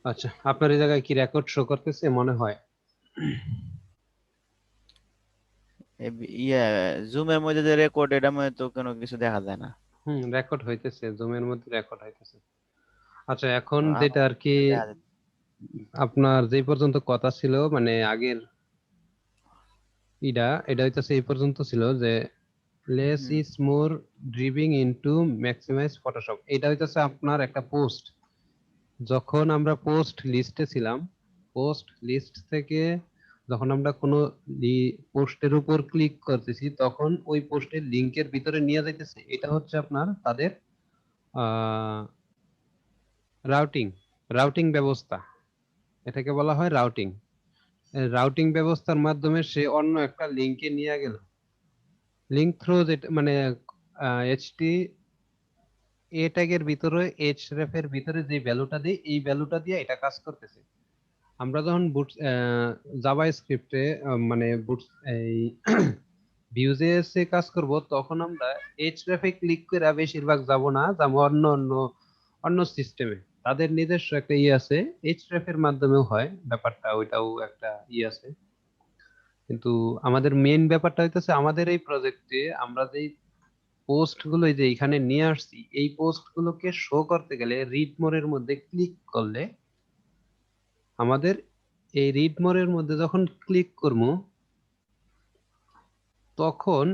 আচ্ছা, আপনার এই জায়গায় কি রেকর্ড শো করতেছে মনে হয়? ইয়ে, জুমের মধ্যে যে রেকর্ড, এটার মধ্যে তো কোনো কিছু দেখা যায় না। রেকর্ড হইতেছে, জুমের মধ্যে রেকর্ড হইতেছে। আচ্ছা, এখন আমার যেটা আর কি দেখা যায়। আপনার যে পর্যন্ত কথা ছিল, মানে আগের এটা হইতেছে এই পর্যন্ত ছিল যে less hmm is more driving into maximize Photoshop. এটা হইতেছে আপনার একটা পোস্ট। যখন আমরা পোস্ট লিস্টে ছিলাম, পোস্ট লিস্ট থেকে যখন আমরা কোনো পোস্টের উপর ক্লিক করতেছি, তখন ওই পোস্টের লিংকের ভিতরে নিয়ে যাইতেছে। এটা হচ্ছে আপনার তাদের রাউটিং রাউটিং ব্যবস্থা। এটাকে বলা হয় রাউটিং। রাউটিং ব্যবস্থার মাধ্যমে সে অন্য একটা লিংকে নিয়ে গেল। লিংক থ্রো, যেটা মানে এইচটি এ ট্যাগের ভিতরে, এইচ রেফ এর ভিতরে যে ভ্যালুটা দিই, এই ভ্যালুটা দিয়ে এটা কাজ করতেছে। আমরা যখন বুট জাভা স্ক্রিপ্টে মানে বুট এই ভিউজেস এ কাজ করব, তখন আমরা এইচরেফ এ ক্লিক করে বেশিরভাগ যাব না, যাবো অন্য অন্য অন্য সিস্টেমে। তাদের নিজস্ব একটা আছে, এইচরেফ এর মাধ্যমেও হয় ব্যাপারটা, ওইটাও একটা আছে। কিন্তু আমাদের মেইন ব্যাপারটা হইতেছে, আমাদের এই প্রজেক্টে আমরা যেই পোস্ট গুলো এই যে এখানে নিয়ে আসছি, এই পোস্ট গুলোকে শো করতে গেলে রিড মোরের মধ্যে ক্লিক করলে, আমাদের এই রিড মোরের মধ্যে যখন ক্লিক করবো, তখন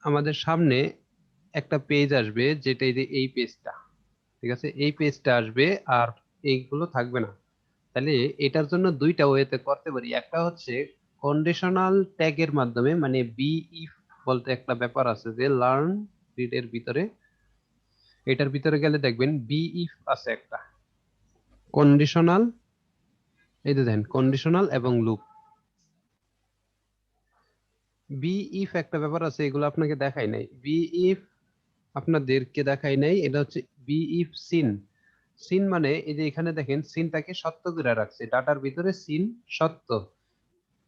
আমাদের সামনে একটা পেজ আসবে, যেটা এই যে এই পেজটা, ঠিক আছে, এই পেজটা আসবে। আর এইগুলো থাকবে না। তাহলে এটার জন্য দুইটা ওয়েতে করতে পারি। একটা হচ্ছে কন্ডিশনাল ট্যাগের মাধ্যমে, মানে বি ইফ বলতে একটা ব্যাপার আছে, যে লার্ন রিড এর ভিতরে, এটার ভিতরে গেলে দেখবেন বি ইফ আছে একটা কন্ডিশনাল। এই যে দেখেন, কন্ডিশনাল এবং লুপ। বি ইফ একটা ব্যাপার আছে, এগুলো আপনাকে দেখাই নাই। বি ইফ আপনাদেরকে দেখাই নাই, এটা হচ্ছে বি ইফ সিন। সিন মানে এই যে এখানে দেখেন, সিনটাকে সত্য করে রাখছে, ডাটার ভিতরে সিন সত্য।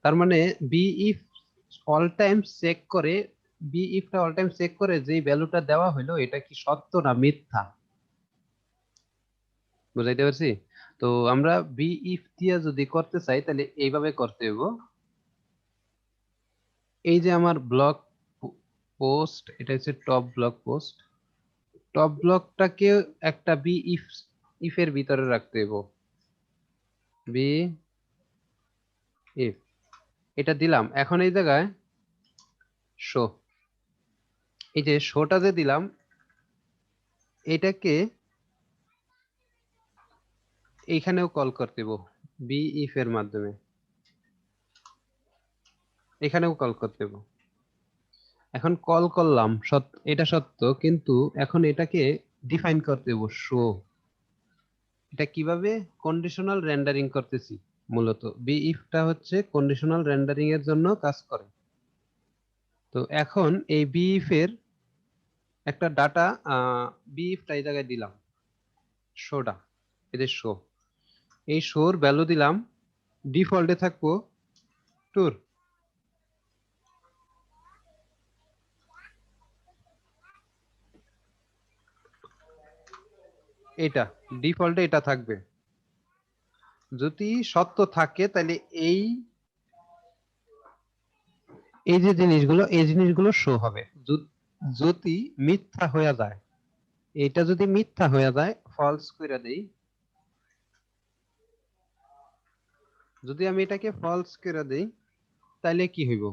তার মানে B if all time check করে, বি ইফটা অল টাইম চেক করে যে ভ্যালুটা দেওয়া হলো, এটা কি সত্য না মিথ্যা। বুঝাইতে পারছি? তো আমরা বি ইফ দিয়ে যদি করতে চাই, তাহলে এইভাবে করতে হইব। এই যে আমার ব্লগ পোস্ট, এটা হচ্ছে টপ ব্লগ পোস্ট। টপ ব্লকটাকে একটা বি ইফ ইফের ভিতরে রাখতে হইব। বি ইফ, এটা দিলাম। এখন এই জায়গায় শো, এই যে শোটা যে দিলাম, এটাকে এইখানেও কল করতে দেব বি ইফ এর মাধ্যমে, এখানেও কল করতে দেব। এখন কল করলাম, এটা সত্য, কিন্তু এখন এটাকে ডিফাইন করতে দেব শো। এটা কিভাবে? কন্ডিশনাল রেন্ডারিং করতেছি। মূলত বি ইফটা হচ্ছে কন্ডিশনাল রেন্ডারিং এর জন্য কাজ করে। তো এখন এই বি ইফ এর একটা ডাটা, বি ইফটা এই জায়গায় দিলাম, শোটা, এদের শো। এই শোর ভ্যালু দিলাম, ডিফল্টে থাকবো ট্রু। এটা ডিফল্টে এটা থাকবে। যদি সত্য থাকে, তাহলে এই এই যে জিনিসগুলো, এই জিনিসগুলো শো হবে। যদি মিথ্যা হয়ে যায়, এটা যদি মিথ্যা হয়ে যায়, ফলস করে দেই। যদি আমি এটাকে ফলস করে দেই, তাহলে কি হইব?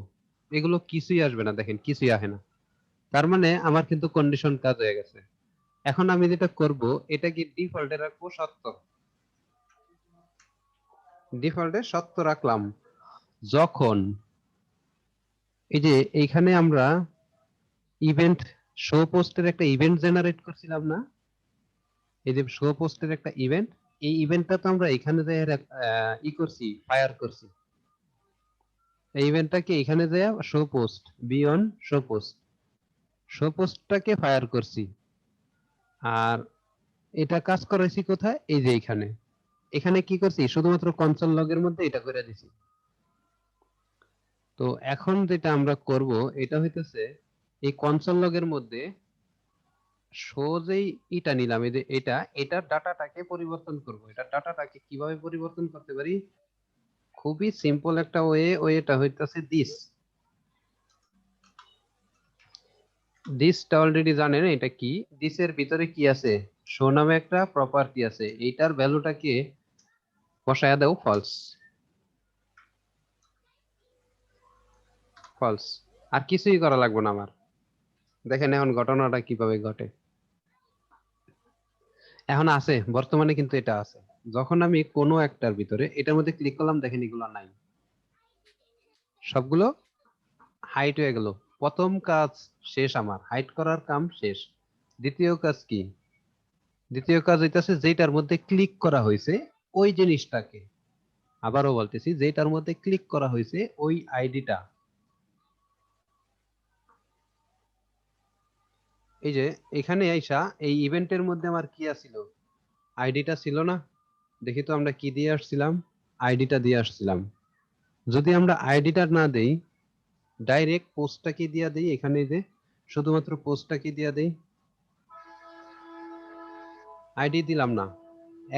এগুলো কিছুই আসবে না, দেখেন কিছুই আসে না। তার মানে আমার কিন্তু কন্ডিশন কাজ হয়ে গেছে। এখন আমি যেটা করব, এটা কি ডিফল্টে রাখবো সত্য। ডিফল্টে সত্য রাখলাম। যখন এই যে এইখানে আমরা ইভেন্ট শো পোস্টের একটা ইভেন্ট জেনারেট করছিলাম না, এই যে শো পোস্টের একটা ইভেন্ট, এই ইভেন্টটা তো আমরা এখানে যে ই করছি, ফায়ার করছি। এই ইভেন্টটাকে এখানে যে শো পোস্ট, বিয়ন শো পোস্ট, শো পোস্টটাকে ফায়ার করছি। আর এটা কাজ করেছি কোথায়? এই যে এখানে। এখানে কি করছি? শুধুমাত্র কনসোল লগের মধ্যে এটা করে দিছি। তো এখন যেটা আমরা করব, এটা হইতেছে এই কনসোল লগের মধ্যে সোজেই এটা নিলাম, এই যে এটার ডাটাটাকে পরিবর্তন করব। এটার ডাটাটাকে কিভাবে পরিবর্তন করতে পারি? খুবই সিম্পল একটা ওয়েটা হইতাছে দিসটা অলরেডি জানেন এটা কি। দিসের ভিতরে কি আছে? শো নামে একটা প্রপার্টি আছে, এইটার ভ্যালুটাকে বসায়া দাও ফলস। ফলস, আর কিছুই করা লাগবে না আমার। দেখেন এখন ঘটনাটা কিভাবে ঘটে। এখন আছে, বর্তমানে কিন্তু এটা আছে। যখন আমি কোনো একটার ভিতরে এটার মধ্যে ক্লিক করলাম, দেখেন এগুলো নাই, সবগুলো হাইট হয়ে গেল। প্রথম কাজ শেষ, আমার হাইট করার কাম শেষ। দ্বিতীয় কাজ কি? দ্বিতীয় কাজ হইতাছে যেটার মধ্যে ক্লিক করা হয়েছে ওই জিনিসটাকে, আবারও বলতেছি, যেটার মধ্যে ক্লিক করা হয়েছে ওই আইডিটা, এই যে এখানে আইসা এই ইভেন্টের মধ্যে আমার কি আছিল? আইডিটা ছিল না? দেখি তো আমরা কি দিয়ে আসছিলাম? আইডিটা দিয়ে আসছিলাম। যদি আমরা আইডিটা না দেই, ডাইরেক্ট পোস্টটাকে দিয়া দেই, এখানে যে শুধুমাত্র পোস্টটাকে দিয়া দেই, আইডি দিলাম না,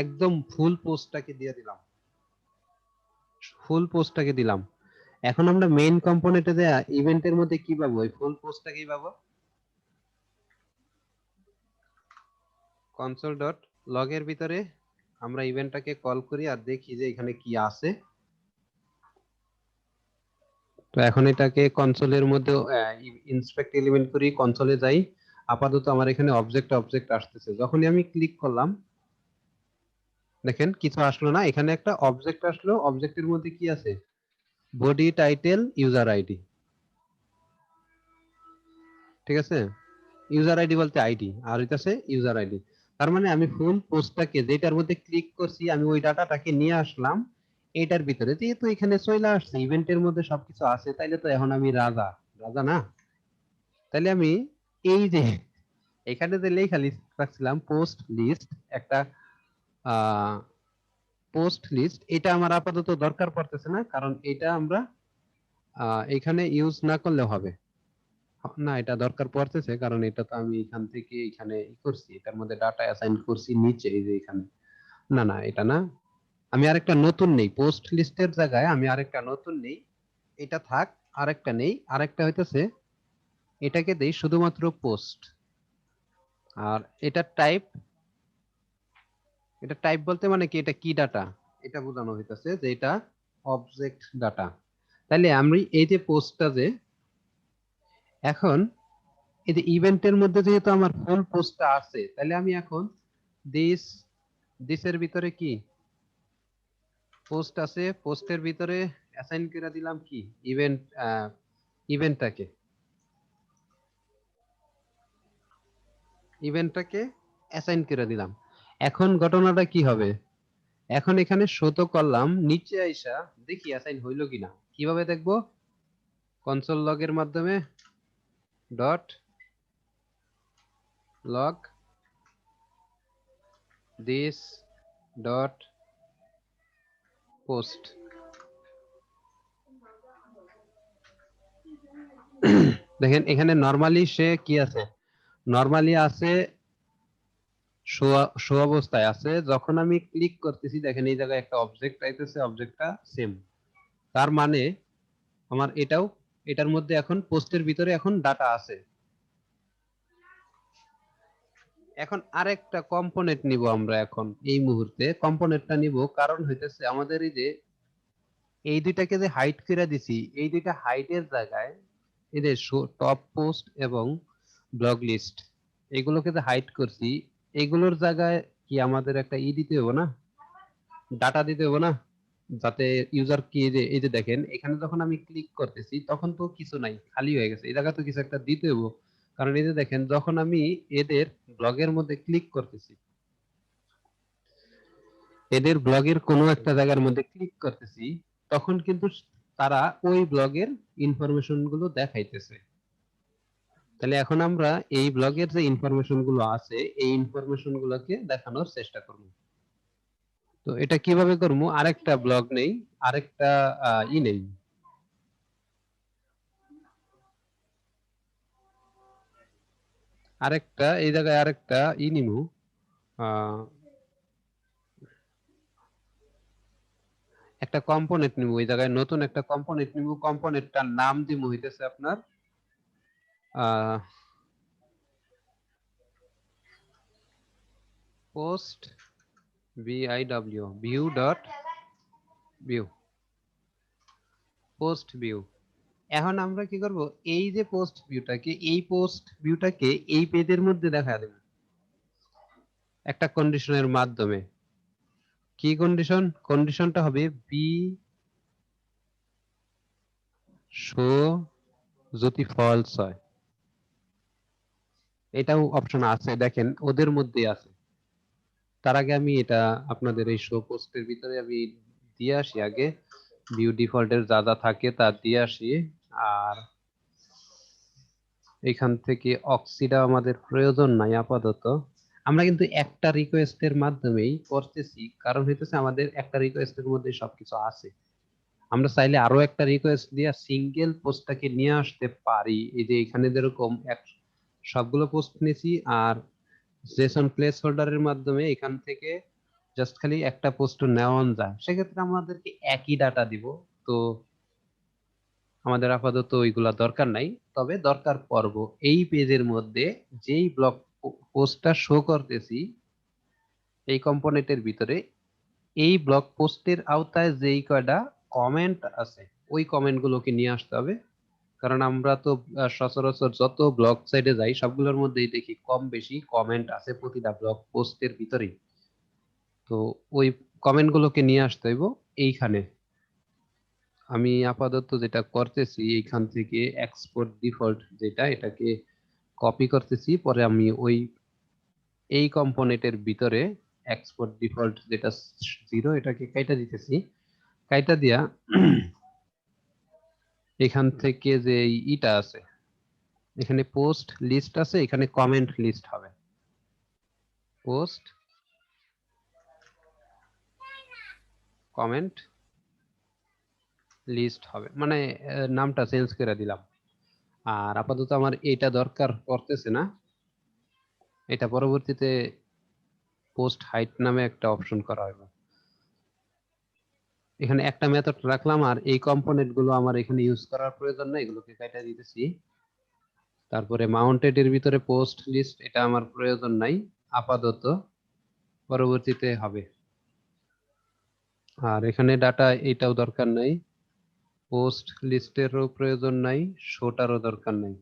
একদম ফুল পোস্টটাকে দিয়ে দিলাম, ফুল পোস্টটাকে দিলাম। এখন আমরা মেইন কম্পোনেন্টে দেয়া ইভেন্টের মধ্যে কি পাবো? ওই ফুল পোস্টটাকেই পাবো। কনসোল ডট লগ এর ভিতরে আমরা ইভেন্টটাকে কল করি আর দেখি যে এখানে কি আছে। তো এখন এটাকে কনসোলের মধ্যে ইন্সপেক্ট এলিমেন্ট করি, কনসোলে যাই। আপাতত আমার এখানে অবজেক্ট আসতেছে। যখনই আমি ক্লিক করলাম, দেখেন কিছু আসলো না, এখানে একটা অবজেক্ট আসলো। অবজেক্টের মধ্যে কি আছে? Body, title, user ID. ঠিক আছে, ইউজার আইডি বলতে আইডি, আর হইতাছে ইউজার আইডি। তার মানে আমি ফুল পোস্টটাকে যেটার মধ্যে ক্লিক করছি, আমি ওই ডাটাটাকে নিয়ে আসলাম এটার ভিতরে। যেহেতু এখানে চলে আসছে, ইভেন্টের মধ্যে সবকিছু আছে, তাইলে তো এখন আমি রাজা। রাজা না? তাইলে আমি এই যে এখানে যে লেখা রাখছিলাম পোস্ট লিস্ট, একটা পোস্ট লিস্ট, এটা আমার আপাতত দরকার পড়তেছে না, কারণ এটা আমরা এখানে ইউজ না করলে হবে না। এটা দরকার পড়তেছে, কারণ এটা তো আমি এখান থেকে এখানে করছি, এটার মধ্যে ডাটা অ্যাসাইন করছি নিচে, এই যে এখানে। না না, এটা না, আমি আরেকটা নতুন নেই পোস্ট লিস্টের জায়গায়, আমি আরেকটা নতুন নেই। এটা থাক, আরেকটা নেই, আরেকটা হইতেছে এটাকে দেই শুধুমাত্র পোস্ট। আর এটা টাইপ বলতে মানে কি, এটা কি ডাটা এটা বোঝানো হইতাছে যে এটা অবজেক্ট ডাটা। তাহলে আমি এই যে পোস্টটা যে এখন এই যে ইভেন্টের মধ্যে যেহেতু আমার ফুল পোস্টটা আছে, তাহলে আমি এখন দিস দিসের ভিতরে কি পোস্ট আছে, পোস্টের ভিতরে অ্যাসাইন করে দিলাম কি ইভেন্ট, ইভেন্টটাকে ইভেন্টটাকে অ্যাসাইন করে দিলাম। এখন ঘটনাটা কি হবে? এখন এখানে শো তো করলাম, নিচে আইসা দেখি অ্যাসাইন হইলো কিনা। কিভাবে দেখবো? কনসোল লগের মাধ্যমে dot log this dot post. দেখেন এখানে নরমালি সে কি আছে? নরমালি আছে, শো অবস্থায় আছে। যখন আমি ক্লিক করতেছি, দেখেন এই জায়গায় একটা অবজেক্ট আইতেছে, অবজেক্টটা সেম। তার মানে আমার এটার মধ্যে এখন পোস্টের ভিতরে এখন ডাটা আছে। এখন আরেকটা কম্পোনেন্ট নিব আমরা, এখন এই মুহূর্তে কম্পোনেন্টটা নিব, কারণ হইতেছে আমাদের এই যে এই দুইটাকে যে হাইট করে দিছি, এই দুইটা হাইটের জায়গায় এই যে টপ পোস্ট এবং ব্লগ লিস্ট, এগুলোকে যে হাইট করছি, এগুলোর জায়গায় কি আমাদের একটা দিতে হবে না? ডাটা দিতে হবে না? যাতে ইউজার কি, এই যে দেখেন এখানে যখন আমি ক্লিক করতেছি তখন তো কিছু নাই, খালি হয়ে গেছে। এই জায়গা তো কিছু একটা দিতে হবে, কারণ এই যে দেখেন যখন আমি এদের ব্লগের মধ্যে ক্লিক করতেছি, এদের ব্লগের কোনো একটা জায়গার মধ্যে ক্লিক করতেছি, তখন কিন্তু তারা ওই ব্লগের ইনফরমেশন গুলো দেখাইতেছে। তাহলে এখন আমরা এই ব্লগের যে ইনফরমেশন গুলো আছে, এই ইনফরমেশন গুলোকে দেখানোর চেষ্টা করব। তো এটা কিভাবে করবো? আরেকটা ব্লগ নেই, আরেকটা নেই, আরেকটা এই জায়গায় আরেকটা নিমু একটা কম্পোনেন্ট নিব, এই জায়গায় নতুন একটা কম্পোনেন্ট নিব, কম্পোনেন্টটার নাম দিব হইতেছে আপনার post view view dot view post view. এখন আমরা কি করব, এই যে পোস্ট ভিউটাকে এই পেজের মধ্যে দেখা দেব একটা কন্ডিশনের মাধ্যমে। কি কন্ডিশন? কন্ডিশনটা হবে বি শো যদি ফলস হয়। এটাও অপশন আছে, দেখেন ওদের মধ্যে আছে। তার আগে আমি এটা আপনাদের এই শো পোস্টের ভিতরে আমি দিয়ে আসি, আগে ভিউ ডিফল্টের যা যা থাকে তা দিয়ে আসি। আর এখান থেকে অক্সিডা আমাদের প্রয়োজন নাই আপাতত। আমরা কিন্তু একটা রিকোয়েস্টের মাধ্যমেই করতেছি, কারণ হইতেছে আমাদের একটা রিকোয়েস্টের মধ্যে সবকিছু আছে। আমরা চাইলে আরো একটা রিকোয়েস্ট দিয়ে সিঙ্গেল পোস্টটাকে নিয়ে আসতে পারি। এই যে এখানে যেরকম সবগুলো পোস্ট নিয়েছি, আর জেসন প্লেস হোল্ডারের মাধ্যমে এখান থেকে জাস্ট খালি একটা পোস্ট নেওয়া যায়, সেক্ষেত্রে আমাদেরকে একই ডাটা দিব। তো আমাদের আপাতত ওইগুলা দরকার নাই, তবে দরকার পড়ব এই পেজের মধ্যে যেই ব্লগ পোস্টটা শো করতেছি এই কম্পোনেন্টের ভিতরে, এই ব্লগ পোস্টের আওতায় যেই কয়টা কমেন্ট আছে ওই কমেন্ট গুলোকে নিয়ে আসতে হবে। কারণ আমরা তো সচরাচর যত ব্লগ সাইটে যাই সবগুলোর মধ্যেই দেখি কম বেশি কমেন্ট আছে প্রতিটা ব্লগ পোস্টের ভিতরেই। তো ওই কমেন্ট গুলোকে নিয়ে আসতে হইব এইখানে। আমি আপাতত যেটা করতেছি এইখান থেকে এক্সপোর্ট ডিফল্ট যেটা, এটাকে কপি করতেছি, পরে আমি ওই এই কম্পোনেন্টের ভিতরে এক্সপোর্ট ডিফল্ট যেটা 0 এটাকে কাইটা দিতেছি। কাইটা দিয়া এখান থেকে যে ইটা আছে, এখানে পোস্ট লিস্ট আছে, এখানে কমেন্ট লিস্ট হবে। পোস্ট কমেন্ট লিস্ট হবে, মানে নামটা চেঞ্জ করে দিলাম। আর আপাতত আমার এটা দরকার পড়তেছে না, এটা পরবর্তীতে পোস্ট হাইট নামে একটা অপশন করা হবে। এখানে একটা মেথড রাখলাম, আর এই কম্পোনেন্ট গুলো আমার এখানে ইউজ করার প্রয়োজন নাই, এগুলোকে কাটা দিতেছি। তারপরে মাউন্টেড এর ভিতরে পোস্ট লিস্ট, এটা আমার প্রয়োজন নাই আপাতত, পরবর্তীতে হবে। আর এখানে ডাটা এটাও দরকার নাই, পোস্ট লিস্টেরও প্রয়োজন নাই, শোটারও দরকার নাই।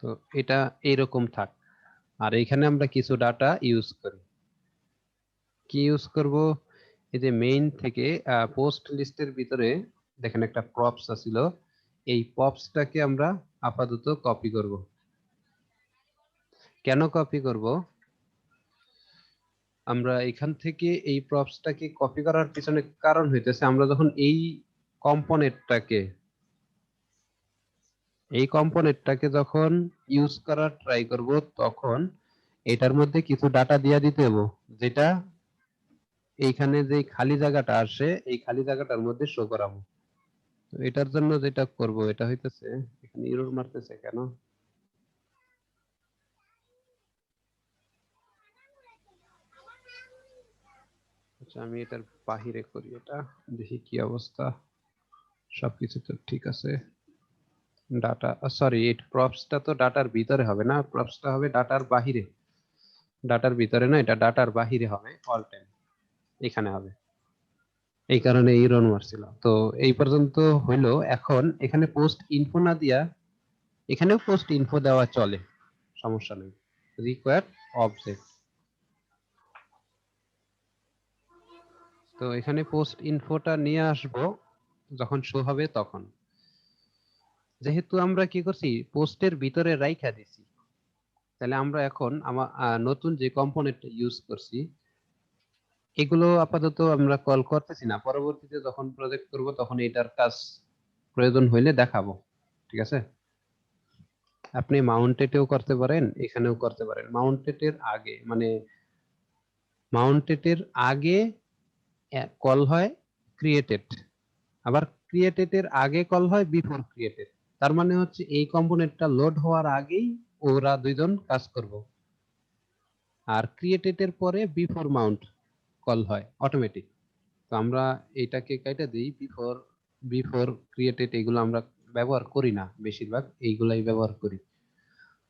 তো এটা এইরকম থাক। আর এখানে আমরা কিছু ডাটা ইউজ করি। কি ইউজ করব? এই যে মেইন থেকে পোস্ট লিস্টের ভিতরে দেখেন একটা প্রপস আছিল, এই প্রপসটাকে আমরা আপাতত কপি করব। কেন কপি করব? আমরা এখান থেকে এই প্রপসটাকে কপি করার পিছনে কারণ হইতেছে, আমরা যখন এই কম্পোনেন্টটাকে যখন ইউজ করার ট্রাই করব, তখন এটার মধ্যে কিছু ডাটা দিয়া দিতে হবে, যেটা এইখানে যে খালি জায়গাটা আসে এই খালি জায়গাটার মধ্যে শো করাবো। তো এটার জন্য যেটা করব এটা হইতেছে, এখানে এরর মারতেছে কেন? আচ্ছা আমি এটার বাহিরে করি, এটা দেখি কি অবস্থা। সবকিছু তো ঠিক আছে। ডাটা, সরি, এই প্রপসটা তো ডাটার ভিতরে হবে না, প্রপসটা হবে ডাটার বাহিরে। ডাটার ভিতরে না, এটা ডাটার বাহিরে হবে অল টাইম, এখানে হবে। এই কারণে এরর মারছিল। তো এই পর্যন্ত হইলো। এখন এখানে পোস্ট ইনফো না দিয়া এখানেও পোস্ট ইনফো দেওয়া চলে, সমস্যা নেই। রিকোয়ার অবজেক্ট, তো এখানে পোস্ট ইনফোটা নিয়ে আসব যখন শো হবে তখন। যেহেতু আমরা কি করছি পোস্টের ভিতরে রাইখা দিছি, তাহলে আমরা এখন আমার নতুন যে কম্পোনেন্ট ইউজ করছি এগুলো আপাতত আমরা কল করতেছি না, পরবর্তীতে যখন প্রজেক্ট করব তখন এটার কাজ প্রয়োজন হইলে দেখাবো। ঠিক আছে? আপনি মাউন্টেডেও করতে পারেন, এখানেও করতে পারেন। মাউন্টেডের আগে মানে মাউন্টেডের আগে কল হয় ক্রিয়েটেড, আবার ক্রিয়েটেড এর আগে কল হয় বিফোর ক্রিয়েটেড। তার মানে হচ্ছে এই কম্পোনেন্টটা লোড হওয়ার আগেই ওরা দুইজন কাজ করব। আর ক্রিয়েটেড এর পরে বিফোর মাউন্ট কল হয় অটোমেটিক। তো আমরা এটাকে কেটে দিই, বিফোর বিফোর ক্রিয়েটেড এগুলো আমরা ব্যবহার করি না, বেশিরভাগ এইগুলাই ব্যবহার করি।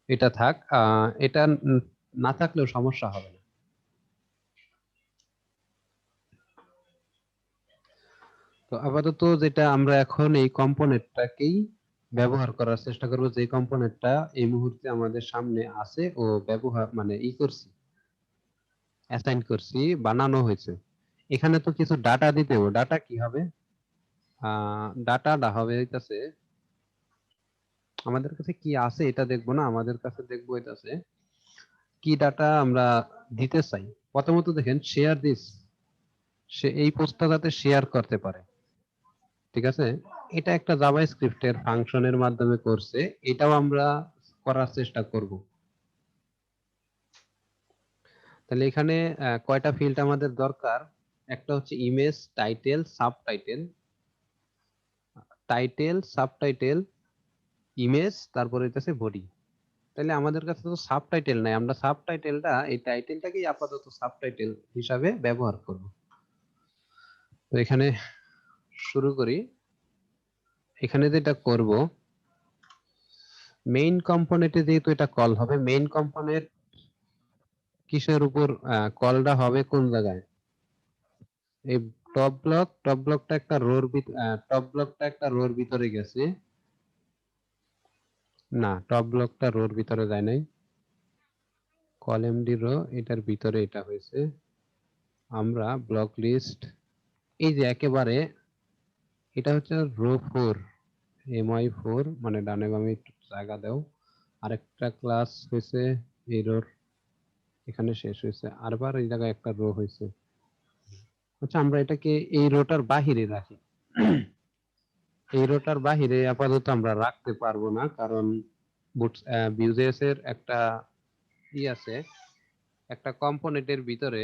এটা থাক, এটা না থাকলেও সমস্যা হবে না। তো আপাতত যেটা আমরা এখন এই কম্পোনেন্টটাকেই ব্যবহার করার চেষ্টা করব, যে কম্পোনেন্টটা এই মুহূর্তে আমাদের সামনে আছে ও ব্যবহার মানে করছি, অ্যাসাইন করছি, বানানো হয়েছে। এখানে তো কিছু ডাটা দিতে হবে। ডাটা কি হবে? ডাটাটা হবে হইতাছে, আমাদের কাছে কি আছে এটা দেখবো না, আমাদের কাছে দেখবো হইতাছে কি ডাটা আমরা দিতে চাই। প্রথমত দেখেন শেয়ার দিস, সে এই পোস্টটা যাতে শেয়ার করতে পারে, ঠিক আছে? এটা একটা জাভাস্ক্রিপ্টের ফাংশনের মাধ্যমে করছে, এটাও আমরা করার চেষ্টা করব। তাহলে এখানে কয়টা ফিল্ড আমাদের দরকার? একটা হচ্ছে image, title, subtitle, title, subtitle, image, তারপরে হইতেছে বডি। তাহলে আমাদের কাছে তো সাবটাইটেল নাই, আমরা সাবটাইটেলটা এই টাইটেলটাকেই আপাতত সাবটাইটেল হিসাবে ব্যবহার করব। তো এখানে শুরু করি। এখানে যেটা করব, মেইন কম্পোনেন্টে যেহেতু এটা কল হবে, মেইন কম্পোনেন্ট কিসের উপর কলটা হবে, কোন জায়গায়? এই টপ ব্লকটা একটা রোর টপ ব্লকটা একটা রোর ভিতরে গেছে। না, টপ ব্লকটা রোর ভিতরে যায় নাই, কলাম ডি রো এটার ভিতরে এটা হয়েছে। আমরা ব্লক লিস্ট, এই যে একেবারে এটা হচ্ছে রো 4, MI4, মানে ডানে বামে একটু জায়গা দাও। আরেকটা ক্লাস হয়েছে এই রোর, এখানে শেষ হয়েছে, আরবার এই জায়গায় একটা রো হয়েছে। আচ্ছা, আমরা এটাকে এই রোটার বাহিরে রাখি। এই রোটার বাহিরে আপাতত আমরা রাখতে পারবো না, কারণ Vue.js এর একটা ই আছে, একটা কম্পোনেন্টের ভিতরে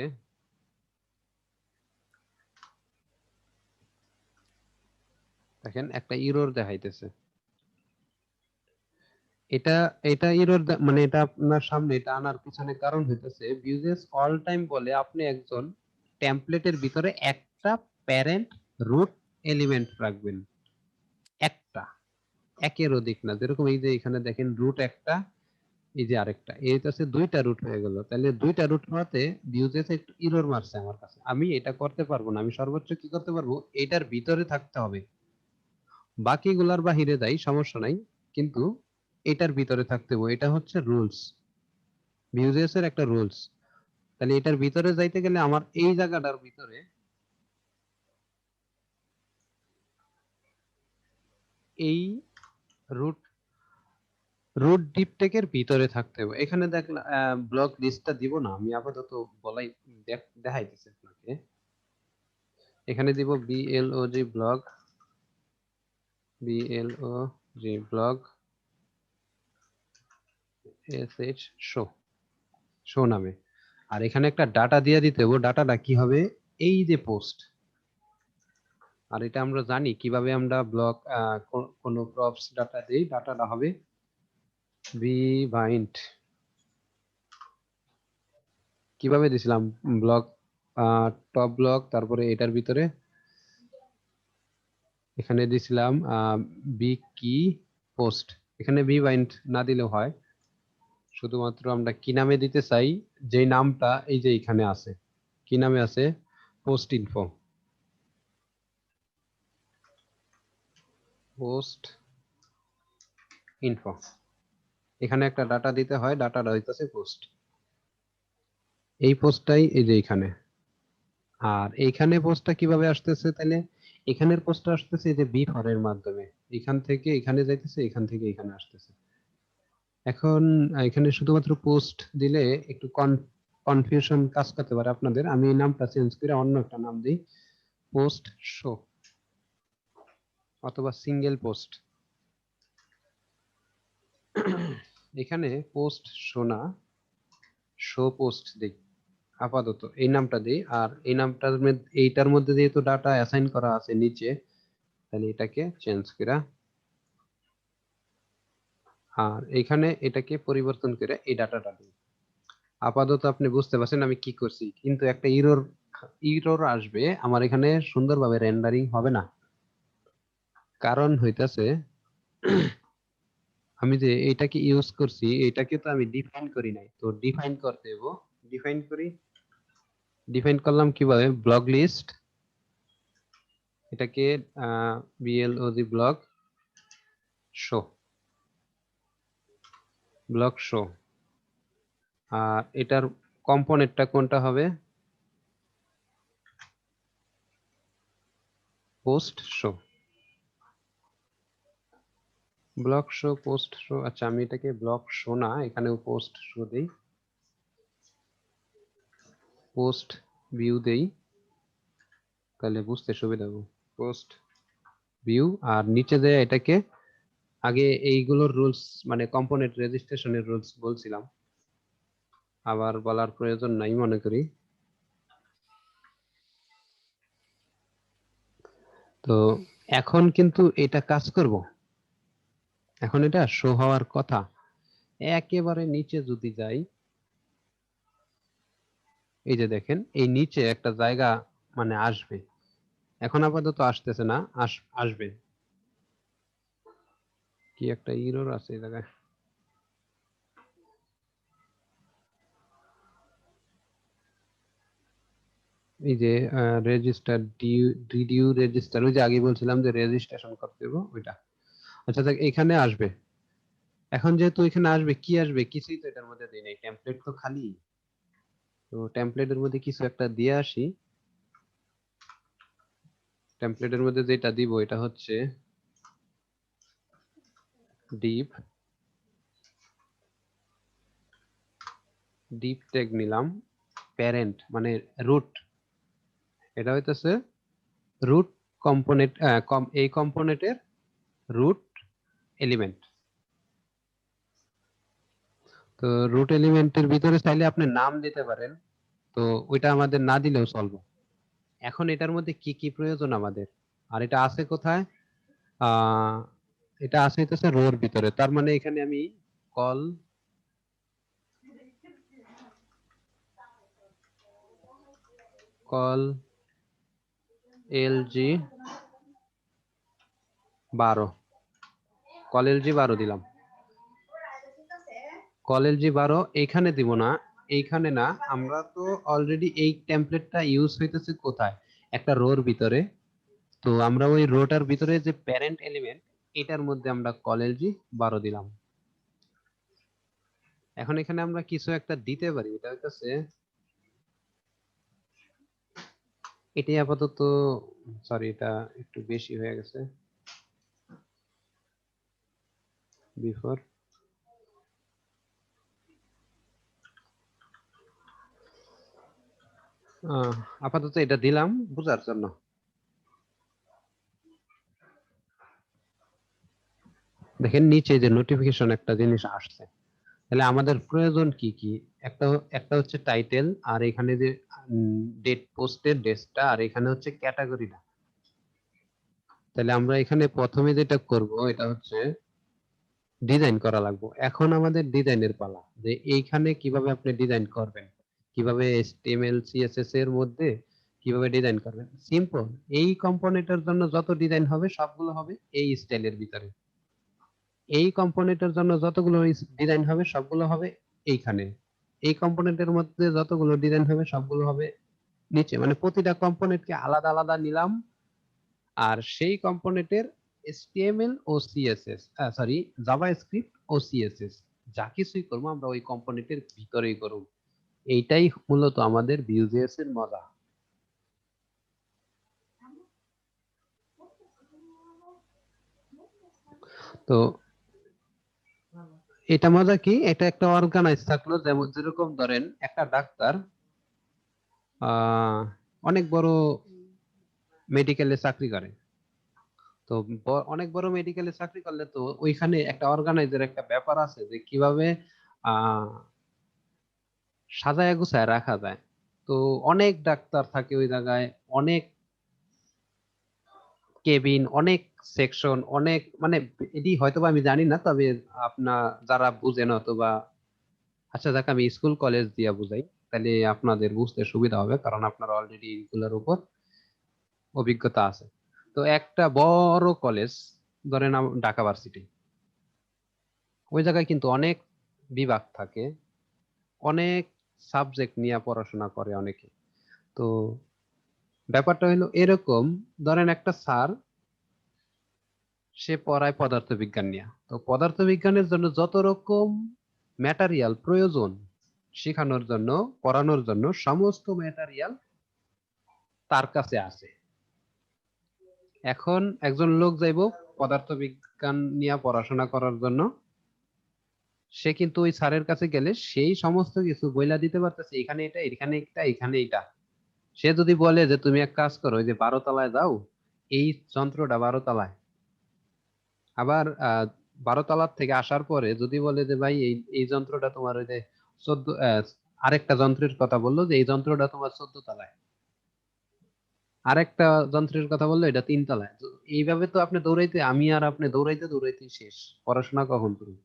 দেখেন একটা ইরর দেখাইতেছে। এটা এটা ইরর মানে এটা আপনার সামনে এটা আনার পিছনে কারণ হইতেছে Vue.js অল টাইম বলে আপনি একজন টেমপ্লেটের ভিতরে একটা প্যারেন্ট রুট এলিমেন্ট রাখবেন, একটা, একের অধিক না। যেরকম এই যে এখানে দেখেন রুট একটা, এই যে আরেকটা, এই হচ্ছে দুইটা রুট হয়ে গেল। তাহলে দুইটা রুট হওয়াতে Vue.js একটু ইরর মারছে আমার কাছে। আমি এটা করতে পারবো না, আমি সর্বোচ্চ কি করতে পারবো, এটার ভিতরে থাকতে হবে। বাকিগুলার বাহিরে যাই সমস্যা নাই, কিন্তু এটার ভিতরে থাকতে হবে। এটা হচ্ছে রুলস, Vue.js এর একটা রুলস। তাহলে এটার ভিতরে যাইতে গেলে আমার এই জায়গাটার ভিতরে এই রুট রুট ডিপ টেকের ভিতরে থাকতে হবে। এখানে দেখলাম ব্লক লিস্টটা দিব না, আমি আপাতত বলাই দেখাইতেছি আপনাকে। এখানে দিব blog blog, blog blog sh show, show নামে। আর এখানে একটা ডাটা দিয়ে দিতে হবে। ডাটাটা কি হবে? এই যে পোস্ট। আর এটা আমরা জানি কিভাবে আমরা ব্লক কোনো প্রপস ডাটা দেই, ডাটাটা হবে বিভাইন্ড। কিভাবে দিছিলাম? ব্লক টপ ব্লক, তারপরে এটার ভিতরে এখানে দিছিলাম বি কি পোস্ট। এখানে বিভাইন্ড না দিলেও হয়, শুধুমাত্র আমরা কি নামে দিতে চাই, যে নামটা এই যে এখানে আছে, কি নামে আছে? Post info, post info. এখানে একটা ডাটা দিতে হয়, ডাটাটা হইতেছে পোস্ট। এই পোস্টটাই এই যে এখানে। আর এইখানে পোস্টটা কিভাবে আসতেছে? তাহলে এখানের পোস্টটা আসতেছে এই যে বি ফরের মাধ্যমে, এখান থেকে এখানে যাইতেছে, এখান থেকে এখানে আসতেছে। এখন এখানে শুধুমাত্র পোস্ট দিলে একটু কনফিউশন কাজ করতে পারে আপনাদের। আমি এই নামটা চেঞ্জ করে অন্য একটা নাম দিই, পোস্ট শো অথবা সিঙ্গেল পোস্ট। এখানে পোস্ট শো না, শো পোস্ট দিই, আপাতত এই নামটা দিই। আর এই নামটার এইটার মধ্যে যেহেতু ডাটা অ্যাসাইন করা আছে নিচে, তাহলে এটাকে চেঞ্জ করা আর এখানে এটাকে পরিবর্তন করে এই ডাটাটা দিই। আপাতত আপনি বুঝতে পারছেন আমি কি করছি, কিন্তু একটা ইরর আসবে, আমার এখানে সুন্দরভাবে রেন্ডারিং হবে না। কারণ হইতাছে আমি যে এইটাকে ইউজ করছি, এটাকে তো আমি ডিফাইন করি নাই, তো ডিফাইন করতে হবে। ডিফাইন করি, ডিফাইন করলাম কিভাবে, ব্লক লিস্ট, এটাকে B L O G block show, block show. আর এটার কম্পোনেন্টটা কোনটা হবে, post show, block show post show. আচ্ছা আমি এটাকে ব্লক শো না, এখানেও পোস্ট শো দেই, পোস্ট ভিউ দেই, তাহলে বুঝতে সুবিধা হবে। পোস্ট ভিউ, আর নিচে যে এটাকে আগে এইগুলোর রুলস মানে কম্পোনেন্ট রেজিস্ট্রেশনের রুলস বলছিলাম, আবার বলার প্রয়োজন নাই মনে করি। তো এখন কিন্তু এটা কাজ করব, এখন এটা শো হওয়ার কথা। একেবারে নিচে যদি যাই, এই যে দেখেন এই নিচে একটা জায়গা মানে আসবে, এখন আপাতত আসতেছে না, আসবে। কি একটা ইরর আছে এই জায়গায়, এই যে রেজিস্টার ডিডিউ রেজিস্টার, ওই যে আগে বলছিলাম যে রেজিস্ট্রেশন করতে হবে ওইটা। আচ্ছা দেখ এখানে আসবে, এখন যেহেতু এখানে আসবে, কি আসবে কিছুই তো এটার মধ্যে দেই নাই, টেমপ্লেট তো খালি। তো টেমপ্লেটের মধ্যে কিছু একটা দিয়ে আসি। টেমপ্লেটের মধ্যে যেটা দিব এটা হচ্ছে ডিপ, ডিপ ট্যাগ নিলাম, প্যারেন্ট মানে রুট, এটা হইতেছে রুট কম্পোনেন্ট, এই কম্পোনেন্টের রুট এলিমেন্ট। তো রুট এলিমেন্টের ভিতরে চাইলে আপনি নাম দিতে পারেন, তো ওইটা আমাদের না দিলেও চলবে। এখন এটার মধ্যে কি কি প্রয়োজন আমাদের, আর এটা আছে কোথায়, আহ এটা আছে হইতেছে রোর ভিতরে, তার মানে এখানে আমি call call LG 12, call LG 12 দিলাম। কল এলজি 12 এইখানে দিব না, এইখানে না, আমরা তো অলরেডি এই টেমপ্লেটটা ইউজ হইতেছে কোথায়, একটা রোর ভিতরে। তো আমরা ওই রোটার ভিতরে যে প্যারেন্ট এলিমেন্ট, এটার মধ্যে আমরা কল এলজি 12 দিলাম। এখন এখানে আমরা কিছু একটা দিতে পারি, এটা হইতেছে এটাই আপাতত, সরি এটা একটু বেশি হয়ে গেছে, বিফোর আপাতত এটা দিলাম বোঝার জন্য। দেখেন নিচে যে নোটিফিকেশন একটা জিনিস আসছে, তাহলে আমাদের প্রয়োজন কি কি, একটা একটা হচ্ছে টাইটেল, আর এখানে যে ডেট পোস্টের ডেটটা, আর এখানে হচ্ছে ক্যাটাগরিটা। তাহলে আমরা এখানে প্রথমে যেটা করব এটা হচ্ছে ডিজাইন করা লাগবে। এখন আমাদের ডিজাইনের পালা, যে এইখানে কিভাবে আপনি ডিজাইন করবেন, কিভাবে HTML CSS এর মধ্যে কিভাবে ডিজাইন করবেন। সিম্পল, এই কম্পোনেন্টের জন্য যত ডিজাইন হবে সবগুলো হবে এই স্টাইলের ভিতরে, এই কম্পোনেন্টের জন্য যতগুলো ডিজাইন হবে সবগুলো হবে এইখানে, এই কম্পোনেন্টের মধ্যে যতগুলো ডিজাইন হবে সবগুলো হবে নিচে, মানে প্রতিটা কম্পোনেন্টকে আলাদা আলাদা নিলাম। আর সেই কম্পোনেন্টের HTML ও CSS, সরি জাভাস্ক্রিপ্ট ও CSS, যা কিছুই করবো আমরা ওই কম্পোনেন্টের ভিতরেই করব। এইটাই মূলত আমাদের Vue.js এর মজা। তো এটা মজা কি, এটা একটা অর্গানাইজ থাকলো, যেমন যেরকম ধরেন একটা ডাক্তার আহ অনেক বড় মেডিকেলে চাকরি করে। তো অনেক বড় মেডিকেলে চাকরি করলে তো ওইখানে একটা অর্গানাইজের একটা ব্যাপার আছে, যে কিভাবে আহ সাজায় গুছায় রাখা যায়। তো অনেক ডাক্তার থাকে ওই জায়গায়, অনেক কেবিন, অনেক সেকশন অনেক, মানে এটি হয়তোবা আমি জানি না, তবে আপনার যারা বুঝেন অথবা, আচ্ছা যাক আমি স্কুল কলেজ দিয়া বুঝাই, তাহলে আপনাদের বুঝতে সুবিধা হবে, কারণ আপনারা অলরেডি এগুলোর উপর অভিজ্ঞতা আছে। তো একটা বড় কলেজ, ধরেন ঢাকা ভার্সিটি, ওই জায়গায় কিন্তু অনেক বিভাগ থাকে, অনেক সাবজেক্ট নিয়ে পড়াশোনা করে অনেকে। তো ব্যাপারটা হলো এরকম, ধরেন একটা স্যার, সে পড়ায় পদার্থবিজ্ঞান নিয়ে, তো পদার্থবিজ্ঞানের জন্য যত রকম ম্যাটেরিয়াল প্রয়োজন শেখানোর জন্য, পড়ানোর জন্য, সমস্ত ম্যাটেরিয়াল তার কাছে আছে। এখন একজন লোক যাইব পদার্থবিজ্ঞান নিয়ে পড়াশোনা করার জন্য, সে কিন্তু ওই স্যারের কাছে গেলে সেই সমস্ত কিছু বইলা দিতে পারতেছে, এখানে এটা, এখানে এটা, এখানে এটা। সে যদি বলে যে তুমি এক কাজ করো, ওই যে 12 তলায় যাও, এই যন্ত্রটা 12 তলায়, আবার 12 তলার থেকে আসার পরে যদি বলে যে ভাই এই এই যন্ত্রটা তোমার ওই যে 14, আরেকটা যন্ত্রের কথা বললো যে এই যন্ত্রটা তোমার 14 তলায়, আরেকটা যন্ত্রের কথা বললো এটা 3 তলায়। তো এইভাবে তো আপনি দৌড়াইতে, আমি আর আপনি দৌড়াইতে দৌড়াইতে শেষ, পড়াশোনা কখন করব?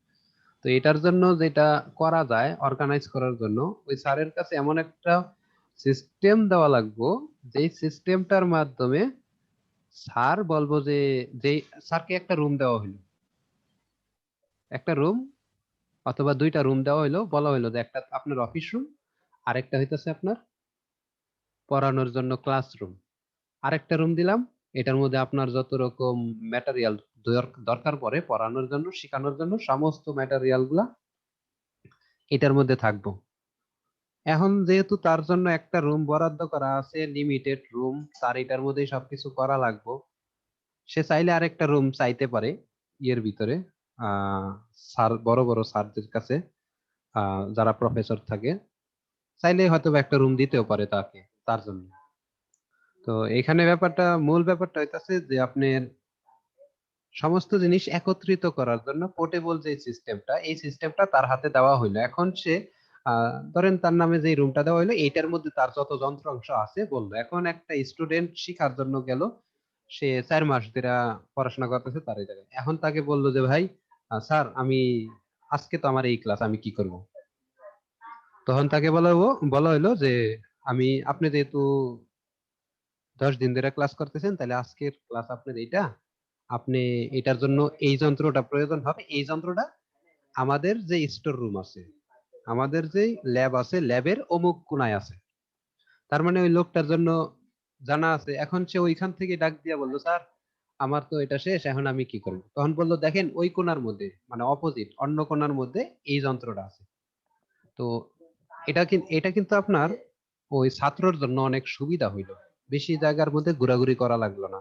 তো এটার জন্য যেটা করা যায় অর্গানাইজ করার জন্য, ওই স্যারের কাছে এমন একটা সিস্টেম দেওয়া লাগবে, যে সিস্টেমটার মাধ্যমে স্যার বলবো যে, যে স্যারকে একটা রুম দেওয়া হলো, একটা রুম অথবা দুইটা রুম দেওয়া হইলো, বলা হইলো যে একটা আপনার অফিস রুম, আরেকটা হইতেছে আপনার পড়ানোর জন্য ক্লাসরুম, আরেকটা রুম দিলাম, এটার মধ্যে আপনার যত রকম ম্যাটেরিয়াল দরকার পড়ে পড়ানোর জন্য, শেখানোর জন্য, সমস্ত ম্যাটেরিয়াল গুলা এটার মধ্যে থাকবো। এখন যেহেতু তার জন্য একটা রুম বরাদ্দ করা আছে, লিমিটেড রুম, তার এটার মধ্যেই সবকিছু করা লাগবে, সে চাইলে আরেকটা রুম চাইতে পারে ইয়ের ভিতরে, আহ স্যার, বড় বড় স্যারদের কাছে, যারা প্রফেসর থাকে, চাইলে হয়তো বা একটা রুম দিতেও পারে তাকে, তার জন্য। তো এখানে ব্যাপারটা, মূল ব্যাপারটা হইতাছে যে আপনার সমস্ত জিনিস একত্রিত করার জন্য পোর্টেবল যে সিস্টেমটা, এই সিস্টেমটা তার হাতে দেওয়া হইলো। এখন সে ধরেন তার নামে যে রুমটা দেওয়া হইলো, এইটার মধ্যে তার যত যন্ত্রাংশ আছে বললো, এখন একটা স্টুডেন্ট শিখার জন্য গেল, সে 4 মাস ধরে পড়াশোনা করতেছে তার এই জায়গায়, এখন তাকে বললো যে ভাই, স্যার আমি আজকে তো আমার এই ক্লাস, আমি কি করব? তখন তাকে বলা হইলো যে আপনি যেহেতু 10 দিন ধরে ক্লাস করতেছেন, তাহলে আজকের ক্লাস আপনার এইটা, আপনি এটার জন্য এই যন্ত্রটা প্রয়োজন হবে, এই যন্ত্রটা আমাদের যে স্টোর রুম আছে, আমাদের যে ল্যাব আছে, ল্যাবের অমুক কোনায় আছে। তার মানে ওই লোকটার জন্য জানা আছে। এখন সে ওইখান থেকে ডাক দিয়া বললো, স্যার আমার তো এটা শেষ, এখন আমি কি করবো? তখন বললো, দেখেন ওই কোণার মধ্যে, মানে অপোজিট অন্য কোণার মধ্যে এই যন্ত্রটা আছে। তো এটা কিন্তু আপনার ওই ছাত্রর জন্য অনেক সুবিধা হইলো, বেশি জায়গার মধ্যে ঘোরাঘুরি করা লাগলো না,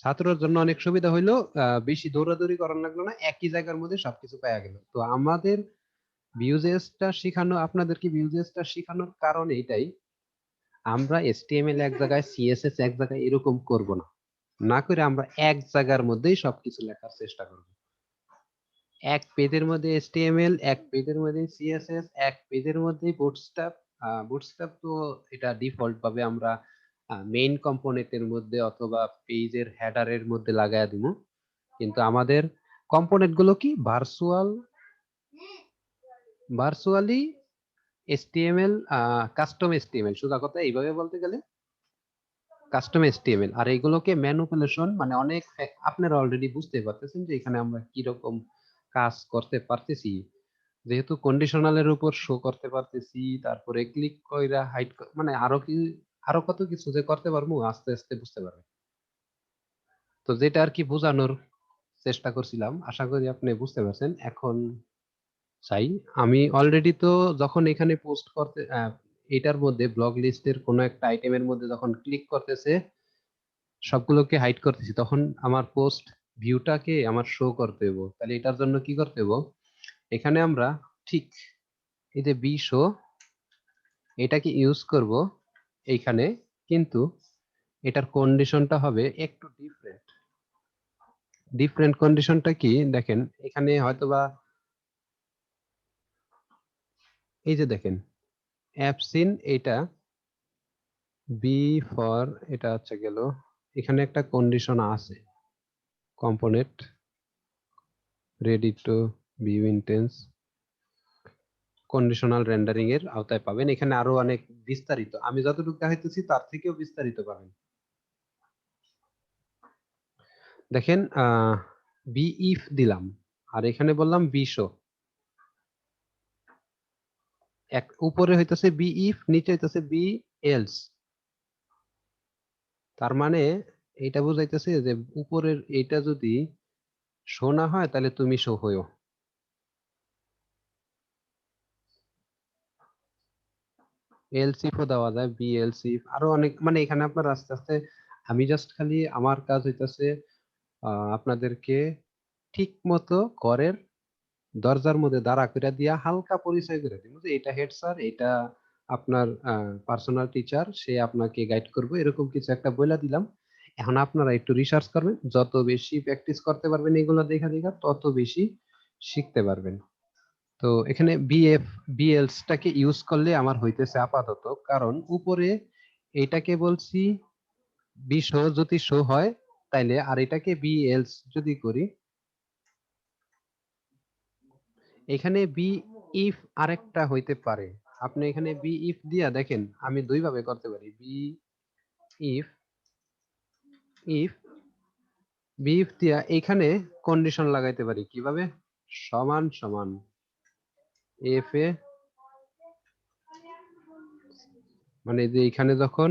ছাত্রের জন্য অনেক সুবিধা হইলো, বেশি দৌড়াদৌড়ি করার লাগলো না, একই জায়গার মধ্যে সবকিছু পাওয়া গেল। তো আমাদের ভিউজেসটা শিখানো, আপনাদেরকে ভিউজেসটা শিখানোর কারণ এটাই, আমরা এচটিএমএল এক জায়গায়, সিএসএস এক জায়গায়, এরকম করব না, না করে আমরা এক জায়গার মধ্যেই সবকিছু লেখার চেষ্টা করব। এক পেজের মধ্যে এচটিএমএল, এক পেজের মধ্যে সিএসএস, এক পেজের মধ্যে বুটস্ট্র্যাপ। বুটস্ট্র্যাপ তো এটা ডিফল্ট ভাবে আমরা মেইন কম্পোনেন্টের মধ্যে অথবা পেজের হেডারের মধ্যে লাগায়া দিব, কিন্তু আমাদের কম্পোনেন্ট গুলো কি ভার্চুয়ালি এচটিএমএল, কাস্টম এচটিএমএল, সোজা কথা এইভাবে বলতে গেলে কাস্টম এচটিএমএল। আর এইগুলোকে ম্যানিপুলেশন, মানে অনেক আপনারা অলরেডি বুঝতে পারতেছেন যে এখানে আমরা কি রকম কাজ করতে পারতেছি, যেহেতু কন্ডিশনালের উপর শো করতে পারতেছি, তারপরে ক্লিক কইরা হাইড, মানে আরো কত কিছু যে করতে পারবো, আস্তে আস্তে বুঝতে পারবে। তো যেটা আর কি বোঝানোর চেষ্টা করছিলাম, আশা করি আপনি বুঝতে পারছেন। এখন চাই, আমি অলরেডি তো যখন এখানে পোস্ট করতে, এটার মধ্যে ব্লগ লিস্টের কোনো একটা আইটেমের মধ্যে যখন ক্লিক করতেছে, সবগুলোকে হাইড করতেছি, তখন আমার পোস্ট ভিউটাকে আমার শো করতে হইব। তাহলে এটার জন্য কি করতে হইব, এখানে আমরা ঠিক এই যে বি শো, এটাকে ইউজ করব এইখানে, কিন্তু এটার কন্ডিশনটা হবে একটু ডিফারেন্ট। ডিফারেন্ট কন্ডিশনটা কি দেখেন, এখানে হয়তোবা এই যে দেখেন অ্যাপসিন, এটা বি ফর, এটা হচ্ছে গেল এখানে একটা কন্ডিশন আছে, component ready to view intense conditional rendering এর আওতায় পাবেন। এখানে আরো অনেক বিস্তারিত, আমি যতটুকু দেখাইতেছি তার থেকেও বিস্তারিত পাবেন। দেখেন বি ইফ দিলাম, আর এখানে বললাম বি শো। এক উপরে হইতেছে বি ইফ, নিচে হইতেছে বি এলস। তার মানে এটা বুঝাইতেছে যে উপরের এটা যদি শো না হয় তাহলে তুমি শো হইও। এলসিফও দেওয়া যায়, বি এলসিফ আরো অনেক, মানে এখানে আপনার আস্তে আস্তে, আমি জাস্ট খালি আমার কাজ হইতেছে আপনাদেরকে ঠিক মতো ঘরের দরজার মধ্যে দাঁড়া করে দিয়া হালকা পরিচয় করে দিব যে এটা হেড স্যার, এটা আপনার পার্সোনাল টিচার, সে আপনাকে গাইড করবে, এরকম কিছু একটা বলে দিলাম। এখন আপনারা একটু রিসার্চ করবেন, যত বেশি প্র্যাকটিস করতে পারবেন এগুলো দেখা দেখা তত বেশি শিখতে পারবেন। তো এখানে বিএফ বিএলস টাকে ইউজ করলে আমার হইতেছে আপাতত, কারণ উপরে এটাকে বলছি বি শো, যদি শো হয় তাইলে, আর এটাকে বিএলস যদি করি, এখানে বি ইফ আরেকটা হইতে পারে। আপনি এখানে বি ইফ দিয়া দেখেন, আমি দুই ভাবে করতে পারি। B if if B if দিয়া এখানে কন্ডিশন লাগাইতে পারি কিভাবে, সমান সমান এফ এ, মানে যে এখানে যখন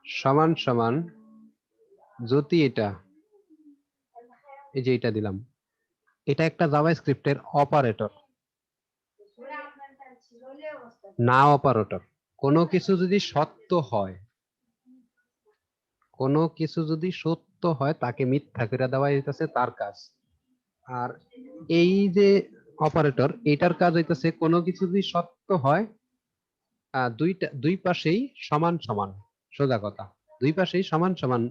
সমান সমান, যদি এটা, এই যে এটা দিলাম, এটা একটা জাভাস্ক্রিপ্টের অপারেটর, না অপারেটর। কোনো কিছু যদি সত্য হয়, কোনো কিছু যদি সত্য হয় তাকে মিথ্যা করে দেওয়া হইতেছে তার কাজ। আর এই যে অপারেটর, এটার কাজ হইতেছে কোনো কিছু যদি সত্য হয়, দুই পাশেই সমান সমান, সোজা কথা, দুই পাশেই সমান সমান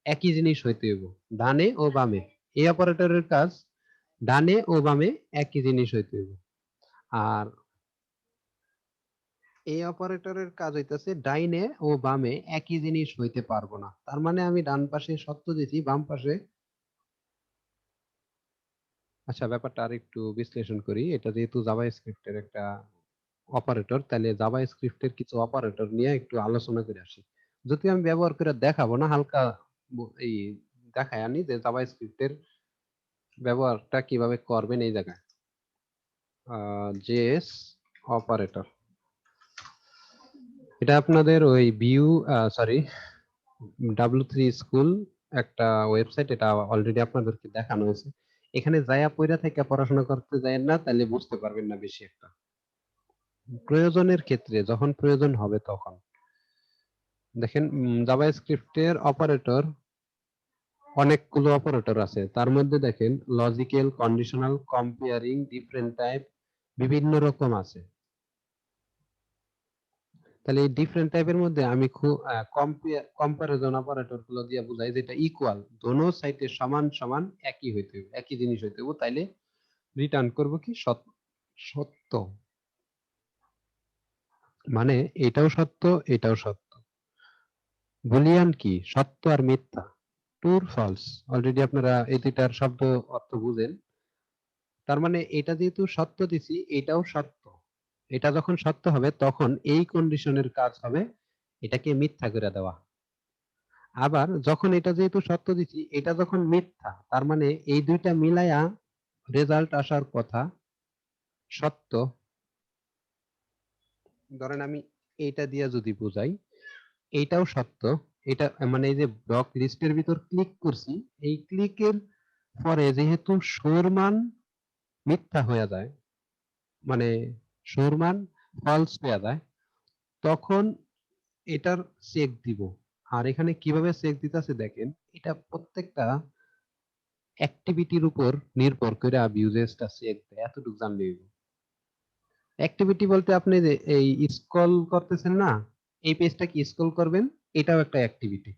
একই জিনিস হইতে হইব, ডানে ও বামে। এই অপারেটরের কাজ ডানে ও বামে একই জিনিস হইতে হইব। আর এই অপারেটরের কাজ হইতেছে ডাইনে ও বামে একই জিনিস হইতে পারবো না। তার মানে আমি ডান পাশে সত্য দিছি, বাম পাশে, আচ্ছা ব্যাপারটা আর একটু বিশ্লেষণ করি। এটা যেহেতু জাভা স্ক্রিপ্টের একটা অপারেটর, তাহলে জাভা স্ক্রিপ্টের কিছু অপারেটর নিয়ে একটু আলোচনা করে আসি। যদি আমি ব্যবহার করে দেখাবো না, হালকা এই দেখায় আনি যে জাভা স্ক্রিপ্টের ব্যবহারটা কিভাবে করবেন এই জায়গায়। জেএস অপারেটর, এটা আপনাদের ওই ভিউ, সরি, W3 স্কুল একটা ওয়েবসাইট, এটা অলরেডি আপনাদেরকে দেখানো হয়েছে। এখানে যায়া পইরা থেকে পড়াশোনা করতে যায় না, তাহলে বুঝতে পারবেন না বেশি একটা। প্রয়োজনের ক্ষেত্রে, যখন প্রয়োজন হবে তখন দেখেন। জাভাস্ক্রিপ্টের অপারেটর অনেকগুলো অপারেটর আছে, তার মধ্যে দেখেন logical, conditional, comparing, different type, বিভিন্ন রকম আছে। তাহলে এই ডিফারেন্ট টাইপের মধ্যে আমি খুব কম্পারিজন অপারেটর গুলো দিয়ে বুঝাই, যেটা ইকুয়াল, দোনো সাইডে সমান সমান একই হইতে হবে, একই জিনিস হইতে হবে, তাইলে রিটার্ন করব কি সত্য। মানে এটাও সত্য, এটাও সত্য। বুলিয়ান কি, সত্য আর মিথ্যা, ট্রু ফলস। অলরেডি আপনারা এই দুইটার শব্দ অর্থ বুঝেন। তার মানে এটা যেহেতু সত্য দিছি, এটাও সত্য। এটা যখন সত্য হবে তখন এই কন্ডিশনের কাজ হবে এটাকে মিথ্যা করে দেওয়া। আবার যখন এটা যেহেতু সত্য দিছি, এটা যখন মিথ্যা, তার মানে এই দুইটা মিলায়া রেজাল্ট আসার কথা সত্য। ধরেন আমি এইটা দিয়া যদি বুঝাই, এইটাও সত্য। এটা মানে এই যে ব্লক লিস্টের ভিতর ক্লিক করছি, এই ক্লিকের পরে যেহেতু শোর মান মিথ্যা হয়ে যায়, মানে শোর মান ফলস হয়ে যায়, তখন এটার চেক দিব। আর এখানে কিভাবে চেক দিতেছে দেখেন, এটা প্রত্যেকটা অ্যাক্টিভিটির উপর নির্ভর করে ইউজেসটা চেক দেয়, এতটুকু জানলে হইব। অ্যাক্টিভিটি বলতে আপনি যে এই স্ক্রল করতেছেন না, এই পেজটা কি স্ক্রল করবেন, এটাও একটা অ্যাক্টিভিটি।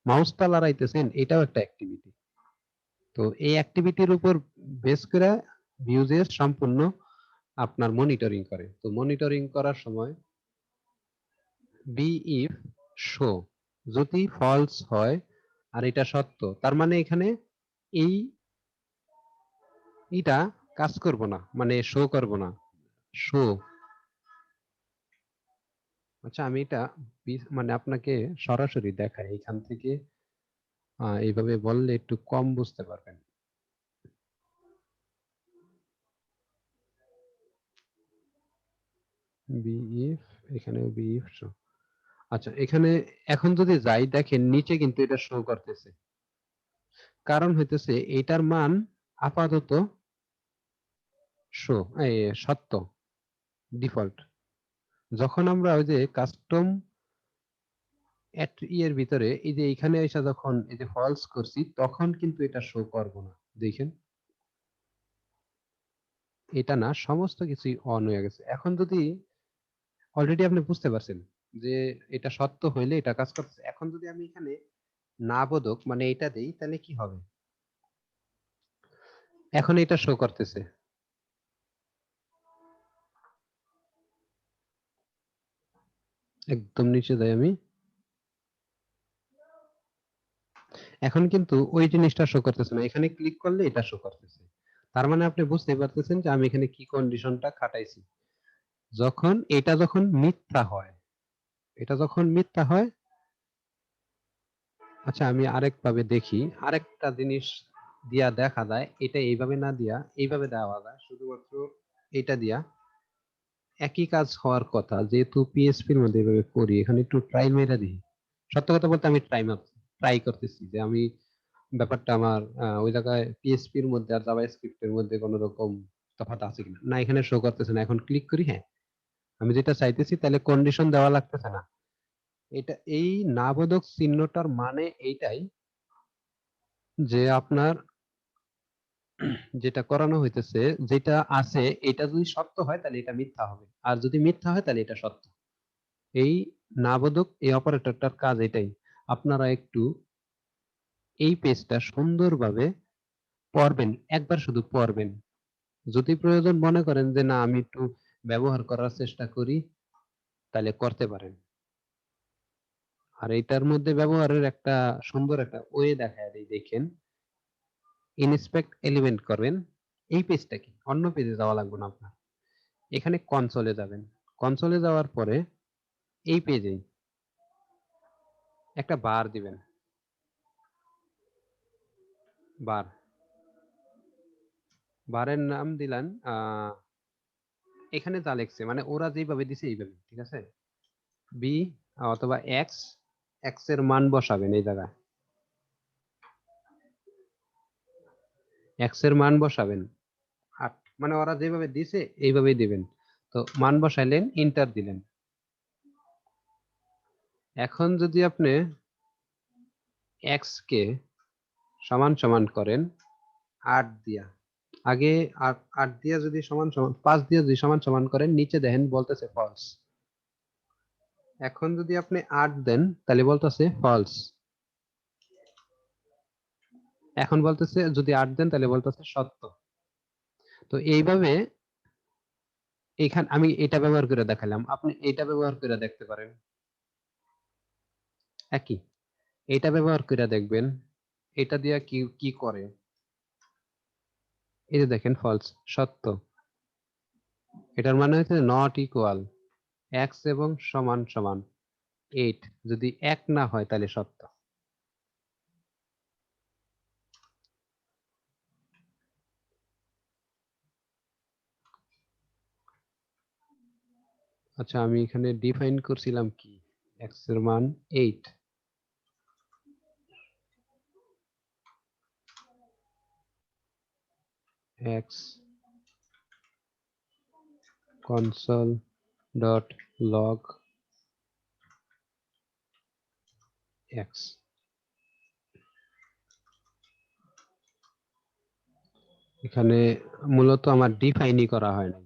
মাউসটা লড়াইতেছেন, এটাও একটা অ্যাক্টিভিটি। তো এই অ্যাক্টিভিটির উপর বেস করে ভিউজেস সম্পূর্ণ আপনার মনিটরিং করে। তো মনিটরিং করার সময় বি ইফ শো, যদি ফলস হয় আর এটা সত্য, তার মানে এখানে এই এটা কাজ করব না, মানে শো করব না, শো। আচ্ছা আমি এটা মানে আপনাকে সরাসরি দেখাই এখান থেকে, এইভাবে বললে একটু কম বুঝতে পারবেন। বিইফ, এখানে বিইফ শো। আচ্ছা এখানে এখন যদি যাই দেখেন নিচে কিন্তু এটা শো করতেছে, কারণ হইতেছে এটার মান আপাতত শো, সত্য, ডিফল্ট। যখন আমরা ওই যে কাস্টম এর ভিতরে এই যে এখানে এসে যখন এই যে ফলস করছি তখন কিন্তু এটা শো করব না। দেখেন এটা না, সমস্ত কিছুই অন হয়ে গেছে। এখন যদি অলরেডি আপনি বুঝতে পারছেন যে এটা সত্য হইলে এটা কাজ করতেছে। এখন যদি আমি এখানে না বোধক মানে এটা দেই তাহলে কি হবে? এখন এটা শো করতেছে। একদম নিচে যাই আমি, এখন কিন্তু ওই জিনিসটা শো করতেছে না, এখানে ক্লিক করলে এটা শো করতেছে। তার মানে আপনি বুঝতে পারতেছেন যে আমি এখানে কি কন্ডিশনটা খাটাইছি। যখন মিথ্যা হয়, এটা যখন মিথ্যা হয়। আচ্ছা আমি আরেকভাবে দেখি, আরেকটা জিনিস দিয়া দেখা যায়, এটা এইভাবে না দিয়া এইভাবে দেওয়া যায়, শুধুমাত্র এটা দিয়া একই কাজ হওয়ার কথা। যেহেতু পিএসপির মধ্যে এভাবে করি, এখানে একটু ট্রাই মেরা দিই। সত্য কথা বলতে আমি ট্রাই করতেছি যে আমি ব্যাপারটা আমার ওই জায়গায় পিএসপির মধ্যে আর জাভাস্ক্রিপ্টের মধ্যে কোনো রকম তফাৎ আছে কিনা। না এখানে শো করতেছে না, এখন ক্লিক করি, হ্যাঁ আমি যেটা চাইতেছি, তাহলে কন্ডিশন দেওয়া লাগতেছে না। এটা এই না বোধক চিহ্নটার মানে এইটাই যে আপনার যেটা করানো হইতেছে, যেটা আছে এটা যদি সত্য হয় তাহলে এটা মিথ্যা হবে, আর যদি মিথ্যা হয় তাহলে এটা সত্য। এই নাবোধক এই অপারেটরটার কাজ এটাই। আপনারা একটু এই পেজটা সুন্দরভাবে পড়বেন, একবার শুধু পড়বেন। যদি প্রয়োজন মনে করেন যে না আমি একটু ব্যবহার করার চেষ্টা করি, তাহলে করতে পারেন। আর এটার মধ্যে ব্যবহারের একটা সুন্দর একটা ওয়ে দেখায় দেই, দেখেন। ইনস্পেক্ট এলিমেন্ট করবেন, এই পেজটা কি অন্য পেজে যাওয়া লাগবে না আপনার, এখানে কনসোলে যাবেন। কনসোলে যাওয়ার পরে এই পেজেই একটা বার দিবেন, বার, বারের নাম দিলেন এখানে যা লিখছে মানে ওরা যেভাবে দিছে এইভাবে, ঠিক আছে। বি অথবা এক্স, এক্স এর মান বসাবেন এই জায়গায়, এক্স এর মান বসাবেন 8, মানে ওরা যেভাবে দিছে এইভাবেই দিবেন। তো মান বসাইলেন, ইন্টার দিলেন। এখন যদি আপনি এক্স কে সমান সমান করেন 8 দিয়া, আগে 8 দিয়া যদি সমান সমান 5 দিয়া যদি সমান সমান করেন, নিচে দেখেন বলতেছে ফলস। এখন যদি আপনি 8 দেন তাহলে বলতেছে ফলস। এখন বলতেছে যদি 8 দেন তাহলে বলতেছে সত্য। তো এইভাবে এখানে আমি এটা ব্যবহার করে দেখালাম, আপনি এটা ব্যবহার করে দেখতে পারেন একই। এটা ব্যবহার করে দেখবেন এটা দিয়া কি কি করে। এই যে দেখেন ফলস, সত্য। এটার মানে হচ্ছে নট ইকুয়াল, এক্স এবং সমান সমান 8 যদি এক না হয় তাহলে সত্য। আচ্ছা আমি এখানে ডিফাইন করছিলাম কি, এক্স এর মান 8, x console dot log x. এখানে মূলত আমার ডিফাইনই করা হয় নাই,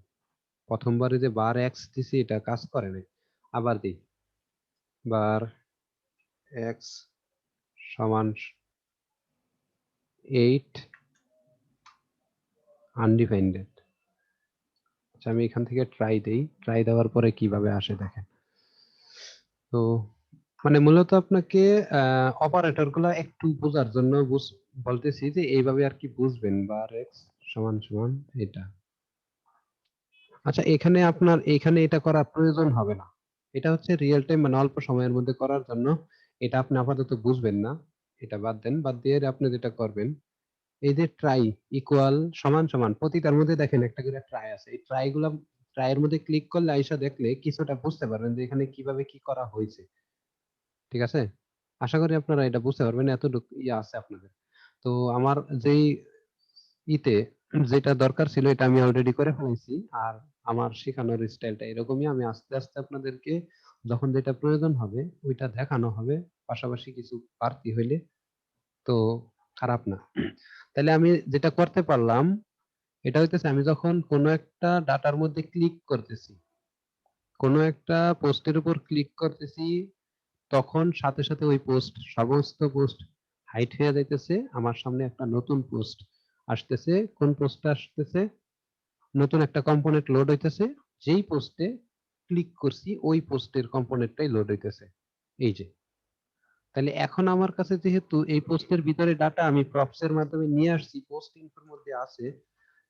প্রথমবারে যে বার এক্স দিছি এটা কাজ করে নাই। আবার দিই, বার এক্স সমান 8 আনডিফাইন্ড। আচ্ছা আমি এখান থেকে ট্রাই দেই, ট্রাই দেওয়ার পরে কিভাবে আসে দেখেন। তো মানে মূলত আপনাকে অপারেটর গুলা একটু বোঝার জন্য বলতেছি যে এইভাবে আর কি বুঝবেন, বার এক্স সমান সমান এটা। আচ্ছা, এখানে আপনার এখানে এটা করার প্রয়োজন হবে না। এটা হচ্ছে রিয়েল টাইম, মানে অল্প সময়ের মধ্যে করার জন্য। এটা আপনি আপাতত বুঝবেন না, এটা বাদ দেন। বাদ দিয়ে আপনি যেটা করবেন, এই যে ট্রাই ইকুয়াল সমান সমান প্রতিটার মধ্যে দেখেন একটা করে ট্রাই আছে। এই ট্রাই গুলা, ট্রাই এর মধ্যে ক্লিক করলে আইসা দেখলে কিছুটা বুঝতে পারবেন যে এখানে কিভাবে কি করা হয়েছে। ঠিক আছে, আশা করি আপনারা এটা বুঝতে পারবেন, এতটুকু ইয়ে আছে আপনাদের। তো আমার যেই ইতে যেটা দরকার ছিল এটা আমি অলরেডি করে ফেলেছি। আর আমার শেখানোর স্টাইলটা এরকমই, আমি আস্তে আস্তে আপনাদেরকে যখন যেটা প্রয়োজন হবে ওইটা দেখানো হবে, পাশাপাশি কিছু বাড়তি হইলে তো খারাপ না। তাহলে আমি যেটা করতে পারলাম এটা হইতেছে, আমি যখন কোনো একটা ডাটার মধ্যে ক্লিক করতেছি, কোনো একটা পোস্টের উপর ক্লিক করতেছি, তখন সাথে সাথে ওই পোস্ট, সমস্ত পোস্ট হাইড হয়ে যাইতেছে। আমার সামনে একটা নতুন পোস্ট আসতেছে। কোন পোস্টটা আসতেছে? নতুন একটা কম্পোনেন্ট লোড হইতেছে। যেই পোস্টে ক্লিক করছি ওই পোস্টের কম্পোনেন্টটাই লোড হইতেছে। এই যে, তাহলে এখন আমার কাছে যেহেতু এই পোস্টের ভিতরে ডাটা আমি প্রপস এর মাধ্যমে নিয়ে আসছি, পোস্ট ইনফোর মধ্যে আছে,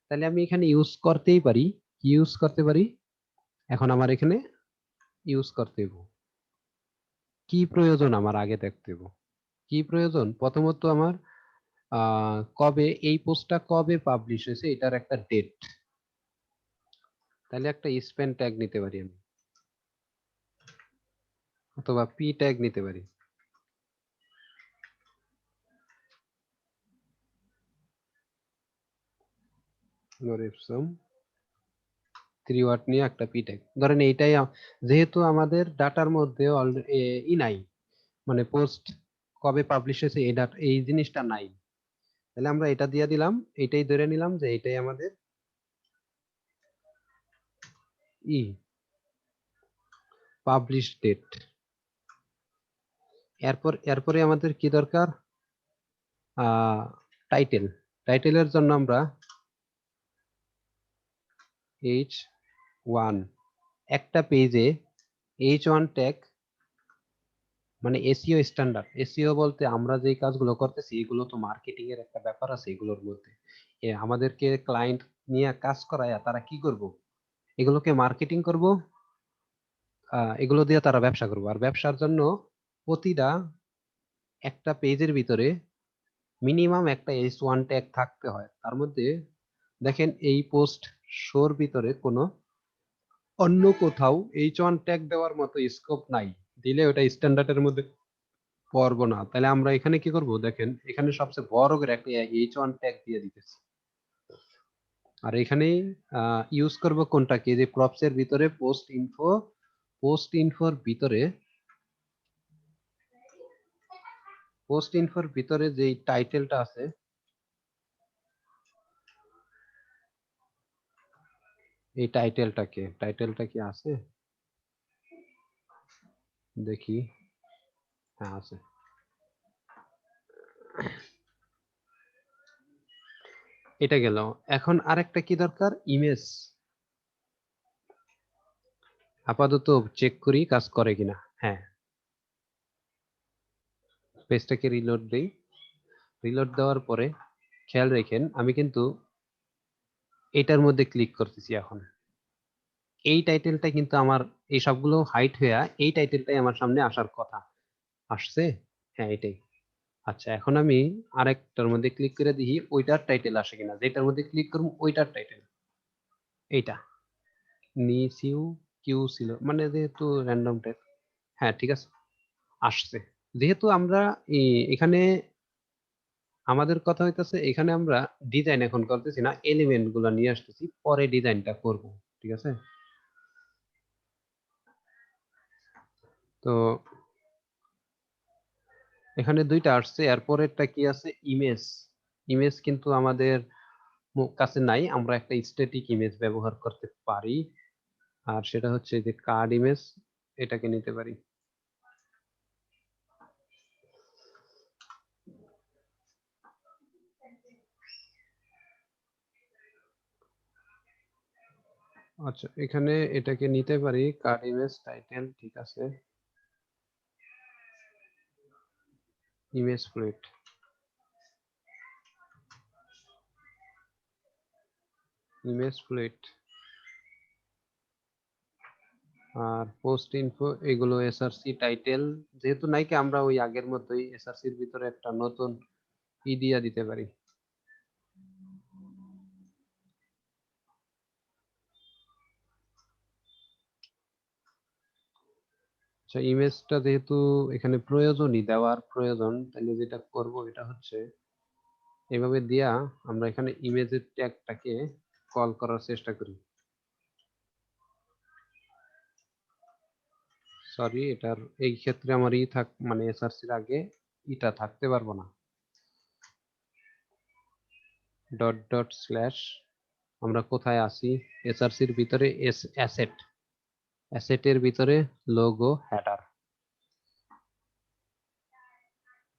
তাহলে আমি এখানে ইউজ করতেই পারি। কি ইউজ করতে পারি? এখন আমার এখানে ইউজ করতে হইব। কি প্রয়োজন আমার আগে দেখতে হইব। কি প্রয়োজন? প্রথমত আমার কবে এই পোস্টটা কবে পাবলিশ হয়েছে এটার একটা ডেট। তাহলে একটা স্প্যান ট্যাগ নিতে পারি আমি, অথবা পি ট্যাগ নিতে পারি। নরিপসম 3 ওয়াট নিয়ে একটা পি ট্যাগ ধরেন। এইটাই যেহেতু আমাদের ডাটার মধ্যে ই নাই, মানে পোস্ট কবে পাবলিশ হয়েছে এই ডাটা, এই জিনিসটা নাই, তাহলে আমরা এটা দিয়ে দিলাম। এটাই ধরে নিলাম যে এটাই আমাদের ই পাবলিশ ডেট। এরপরে আমাদের কি দরকার? টাইটেল। টাইটেলের জন্য আমরা H1, একটা পেজে H1 ট্যাগ, মানে এসইও স্ট্যান্ডার্ড। এসইও বলতে আমরা যে কাজগুলো করতেছি এগুলো তো মার্কেটিং এর একটা ব্যাপার আছে এগুলোর মধ্যে। আমাদেরকে ক্লায়েন্ট নিয়ে কাজ করায়, তারা কি করব? এগুলোকে মার্কেটিং করব, এগুলো দিয়ে তারা ব্যবসা করবো। আর ব্যবসার জন্য প্রতিটা একটা পেজের ভিতরে মিনিমাম একটা H1 ট্যাগ থাকতে হয়। তার মধ্যে দেখেন এই পোস্ট শোর ভিতরে কোনো অন্য কোথাও H1 ট্যাগ দেওয়ার মতো স্কোপ নাই। দিলে ওটা স্ট্যান্ডার্ডের মধ্যে পড়বো না। তাহলে আমরা এখানে কি করব? দেখেন এখানে সবচেয়ে বড় করে একটা H1 ট্যাগ দিয়ে দিতেছি। আর এখানে ইউজ করব কোনটা, কি যে প্রপস এর ভিতরে পোস্ট ইনফো, পোস্ট ইনফোর ভিতরে, পোস্ট ইনফোর ভিতরে যেই টাইটেলটা আছে, এই টাইটেলটা কি আছে দেখি। হ্যাঁ আছে। এটা গেল। এখন আরেকটা কি দরকার? ইমেজ। আপাতত চেক করি কাজ করে কিনা। হ্যাঁ, পেজটাকে রিলোড দেই। রিলোড দেওয়ার পরে খেয়াল রেখেন আমি কিন্তু এটার মধ্যে ক্লিক করতেছি এখন। এই টাইটেলটা কিন্তু আমার, এই সবগুলো হাইট হইয়া এই টাইটেলটাই আমার সামনে আসার কথা। আসছে? হ্যাঁ এটাই। আচ্ছা, এখন আমি আরেকটার মধ্যে ক্লিক করে দেখি ওইটার টাইটেল আসে কিনা। যেটার মধ্যে ক্লিক করবো ওইটার টাইটেল এইটা। নিসিউ কিউ ছিল, মানে যেহেতু র্যান্ডম টাইপ। হ্যাঁ ঠিক আছে, আসছে। যেহেতু আমরা এখানে আমাদের কথা হইতেছে, এখানে আমরা ডিজাইন এখন করতেছি না, এলিমেন্ট গুলা নিয়ে আসতেছি, পরে ডিজাইনটা করব। ঠিক আছে, তো এখানে দুইটা আসছে। এরপরেরটা কি আছে? ইমেজ। ইমেজ কিন্তু আমাদের কাছে নাই, আমরা একটা স্ট্যাটিক ইমেজ ব্যবহার করতে পারি। আর সেটা হচ্ছে যে কার্ড ইমেজ, এটাকে নিতে পারি। আচ্ছা, এখানে এটাকে নিতে পারি কার্ড ইমেজ টাইটেল। ঠিক আছে, ইমেজ ফ্লুইড, ইমেজ ফ্লুইড আর পোস্ট ইনফো এগুলো এসআরসি টাইটেল, যেহেতু নাইকে আমরা ওই আগের মতোই এসআরসির ভিতরে একটা নতুন দিয়া দিতে পারি। আচ্ছা, ইমেজটা যেহেতু এখানে প্রয়োজনই দেওয়ার প্রয়োজন, তাহলে যেটা করব এটা হচ্ছে এভাবে দিয়া আমরা এখানে ইমেজের ট্যাগটাকে কল করার চেষ্টা করি। সরি, এটার এই ক্ষেত্রে আমার মানে এসআরসির আগে এটা থাকতে পারবো না। ডট ডট স্ল্যাশ, আমরা কোথায় আসি? এসআরসির ভিতরে অ্যাসেট, অ্যাসেটের ভিতরে লোগো হেডার।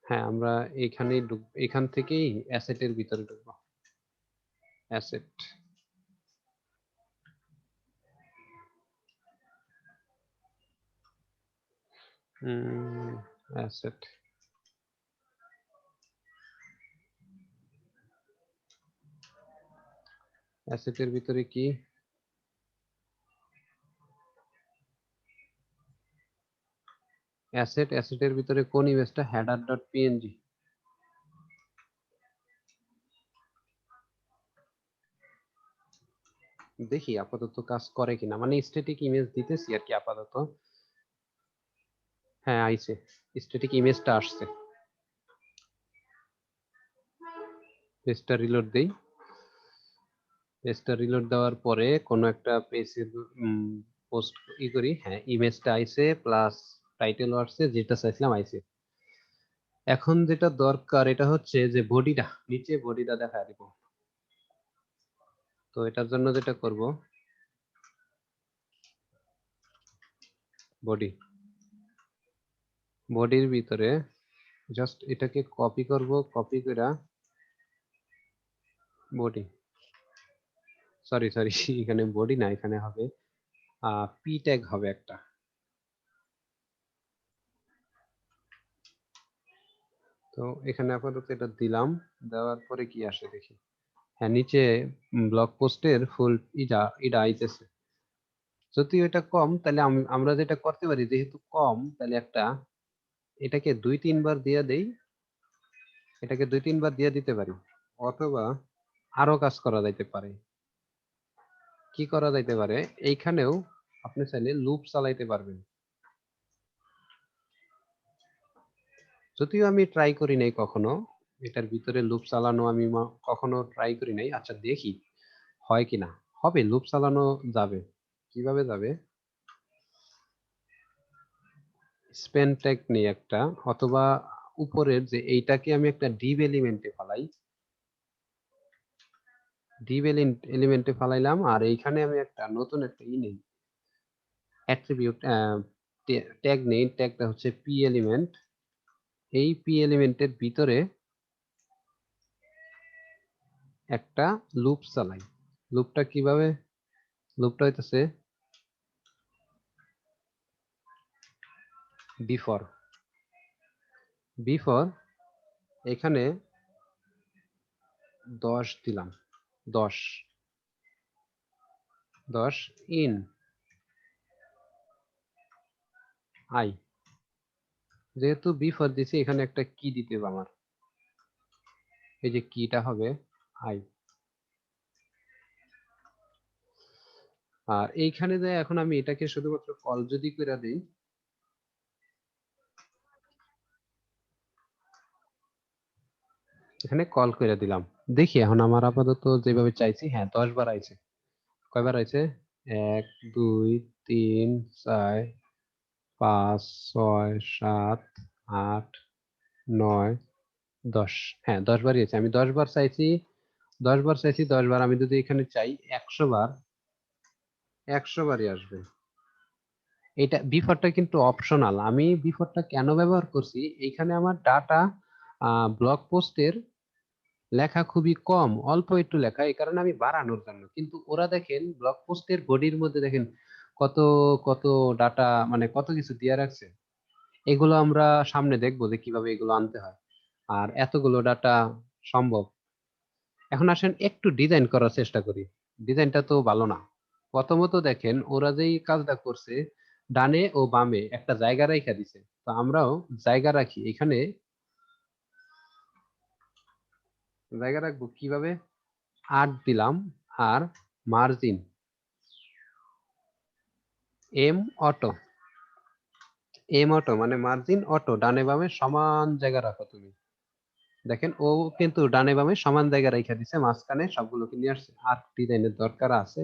হ্যাঁ, আমরা এখানেই এখান থেকেই অ্যাসেটের ভিতরে ঢুকবো। অ্যাসেট, অ্যাসেট, অ্যাসেটের ভিতরে কি? অ্যাসেট, অ্যাসেটের ভিতরে কোন ইমেজটা? Header dot PNG. দেখি আপাতত কাজ করে কিনা, মানে স্ট্যাটিক ইমেজ দিতেছি আর কি আপাতত। হ্যাঁ, আইছে, স্ট্যাটিক ইমেজটা আসছে। পেজটা রিলোড দেই। পেজটা রিলোড দেওয়ার পরে কোনো একটা পেজে পোস্ট করি। হ্যাঁ, ইমেজটা আইছে প্লাস টাইটেল আসছে, যেটা চাইছিলাম আইছে। এখন যেটা দরকার এটা হচ্ছে যে বডিটা, নিচে বডিটা দেখা দিব। তো এটার জন্য যেটা করব, বডি, বডির ভিতরে জাস্ট এটাকে কপি করব, কপি করে বডি, সরি সরি এখানে বডি না, এখানে হবে পি ট্যাগ হবে একটা। তো এখানে আপাতত এটা দিলাম, দেওয়ার পরে কি আসে দেখি। হ্যাঁ, নিচে ব্লগ পোস্টের ফুল এটা আইতেছে। যদি এটা কম, তাহলে আমরা যেটা করতে পারি, যেহেতু কম, তাহলে একটা এটাকে 2-3 বার দিয়ে দেই, এটাকে 2-3 বার দিয়ে দিতে পারি। অথবা আরো কাজ করা যাইতে পারে। কি করা যাইতে পারে, এইখানেও আপনি চাইলে লুপ চালাইতে পারবেন। যদিও আমি ট্রাই করি নাই কখনো, এটার ভিতরে লুপ চালানো আমি কখনো ট্রাই করি নাই। আচ্ছা দেখি হয় কিনা। হবে, লুপ চালানো যাবে। কিভাবে যাবে? স্পেন ট্যাগ নেই একটা, অথবা উপরের যে এইটাকে আমি একটা ডিভ এলিমেন্টে ফালাই, ডিভ এলিমেন্টে ফালাইলাম। আর এইখানে আমি একটা নতুন একটা নেই, অ্যাট্রিবিউট ট্যাগ নেই, ট্যাগটা হচ্ছে পি এলিমেন্ট। এই পি এলিমেন্টের ভিতরে একটা লুপ চালাই। লুপটা কিভাবে? লুপটা হইতেছে বিফর, বিফর এখানে 10 দিলাম, 10 10 ইন আই। যেহেতু বিফর দিছি, এখানে একটা কি দিতে হবে আমার, এই যে কিটা হবে আই। আর এইখানে যে এখন আমি এটাকে শুধুমাত্র কল যদি করে দিই, এখানে কল করে দিলাম, দেখি এখন আমার আপাতত যেভাবে চাইছি, হ্যাঁ 10 বার আইছে। কয়বার আইছে? 1 2 3 4 5 6 7 8 9 10। হ্যাঁ 10 বারই আছে। আমি 10 বার চাইছি, 10 বার চাইছি, 10 বার। আমি যদি এখানে চাই 100 বার, 100 বারই আসবে। এটা বিফরটা কিন্তু অপশনাল। আমি বিফরটা কেন ব্যবহার করছি, এইখানে আমার ডাটা ব্লগ পোস্টের লেখা খুবই কম, অল্প একটু লেখা, এই কারণে আমি বাড়ানোর জন্য। কিন্তু ওরা দেখেন ব্লগ পোস্টের বডির মধ্যে দেখেন কত কত ডাটা, মানে কত কিছু দিয়ে রাখছে। এগুলো আমরা সামনে দেখবো যে কিভাবে এগুলো আনতে হয়। আর এতগুলো ডাটা সম্ভব। এখন আসেন একটু ডিজাইন করার চেষ্টা করি। ডিজাইনটা তো ভালো না। প্রথমত দেখেন ওরা যেই কাজটা করছে, ডানে ও বামে একটা জায়গা রাইখা দিছে। তো আমরাও জায়গা রাখি। এখানে জায়গা রাখবো কিভাবে? ৮ দিলাম আর margin M auto. M auto মানে মার্জিন অটো, ডানে বামে সমান জায়গা রাখো তুমি। দেখেন ও কিন্তু ডানে বামে সমান জায়গা রাইখা দিছে, মাঝখানে সবগুলোকে নিয়ে আসছে। আর ডিজাইনের দরকার আছে?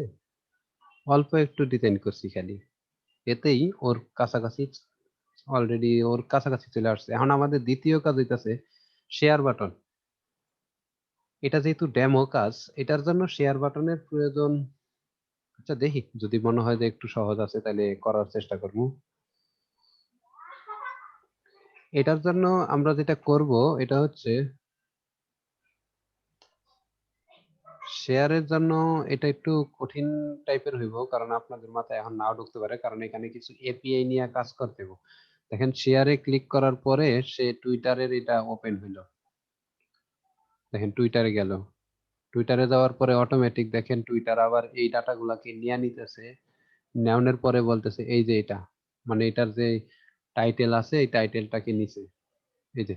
অল্প একটু ডিজাইন করছি খালি, এতেই ওর কাছাকাছি অলরেডি ওর কাছাকাছি চলে আসছে। এখন আমাদের দ্বিতীয় কাজ হইতাছে শেয়ার বাটন। এটা যেহেতু ডেমো কাজ, এটার জন্য শেয়ার বাটনের প্রয়োজন। আচ্ছা দেখি, যদি মনে হয় যে একটু সহজ আছে তাহলে করার চেষ্টা করব। এটার জন্য আমরা যেটা করব এটা হচ্ছে শেয়ারের জন্য এটা একটু কঠিন টাইপের হইব, কারণ আপনাদের মাথায় এখন নাও ঢুকতে পারে, কারণ এখানে কিছু এপিআই নিয়ে কাজ করতে হবে। দেখেন শেয়ারে ক্লিক করার পরে সে টুইটারের এটা ওপেন হইলো। দেখেন টুইটারে গেল, টুইটারে যাওয়ার পরে অটোমেটিক দেখেন টুইটার আবার এই ডাটাগুলাকে নিয়ে নিতেছে। নেওয়ার পরে বলতেছে এই যে এটা, মানে এটার যে টাইটেল আছে এই টাইটেলটাকে নিচে, এই যে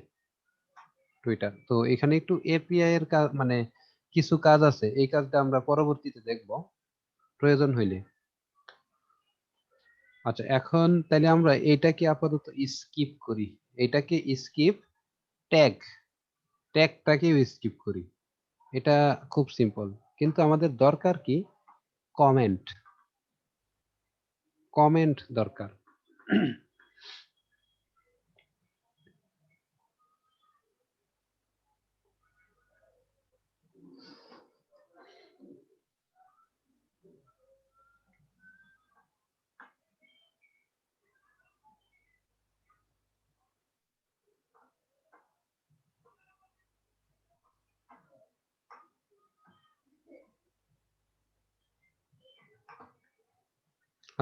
টুইটার। তো এখানে একটু এপিআই এর কাজ, মানে কিছু কাজ আছে, এই কাজটা আমরা পরবর্তীতে দেখব প্রয়োজন হইলে। আচ্ছা এখন তাহলে আমরা এইটাকে আপাতত স্কিপ করি। এটাকে স্কিপ, ট্যাগ, ট্যাগটাকে স্কিপ করি। এটা খুব সিম্পল, কিন্তু আমাদের দরকার কি? কমেন্ট, কমেন্ট দরকার।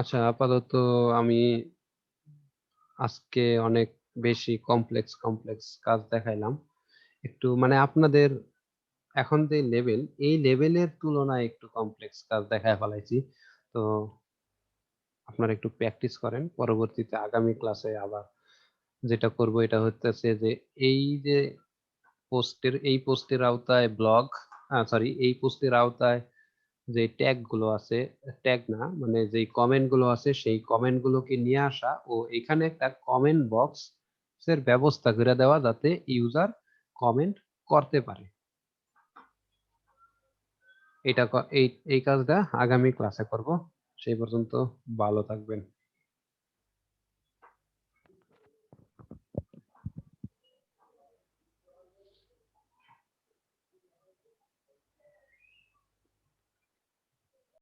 আচ্ছা আপাতত আমি আজকে অনেক বেশি কমপ্লেক্স কমপ্লেক্স কাজ দেখাইলাম। একটু মানে আপনাদের এখন যে লেভেল, এই লেভেলের তুলনায় একটু কমপ্লেক্স কাজ দেখায় ফেলাইছি। তো আপনারা একটু প্র্যাকটিস করেন, পরবর্তীতে আগামী ক্লাসে আবার যেটা করব এটা হচ্ছে যে এই যে পোস্টের, এই পোস্টের আওতায় ব্লগ, সরি এই পোস্টের আওতায় যে ট্যাগ গুলো আছে, ট্যাগ না মানে যে কমেন্ট গুলো আছে সেই কমেন্ট গুলোকে নিয়ে আসা ও এখানে একটা কমেন্ট বক্স এর ব্যবস্থা করে দেওয়া, যাতে ইউজার কমেন্ট করতে পারে। এই এই কাজটা আগামী ক্লাসে করব। সেই পর্যন্ত ভালো থাকবেন।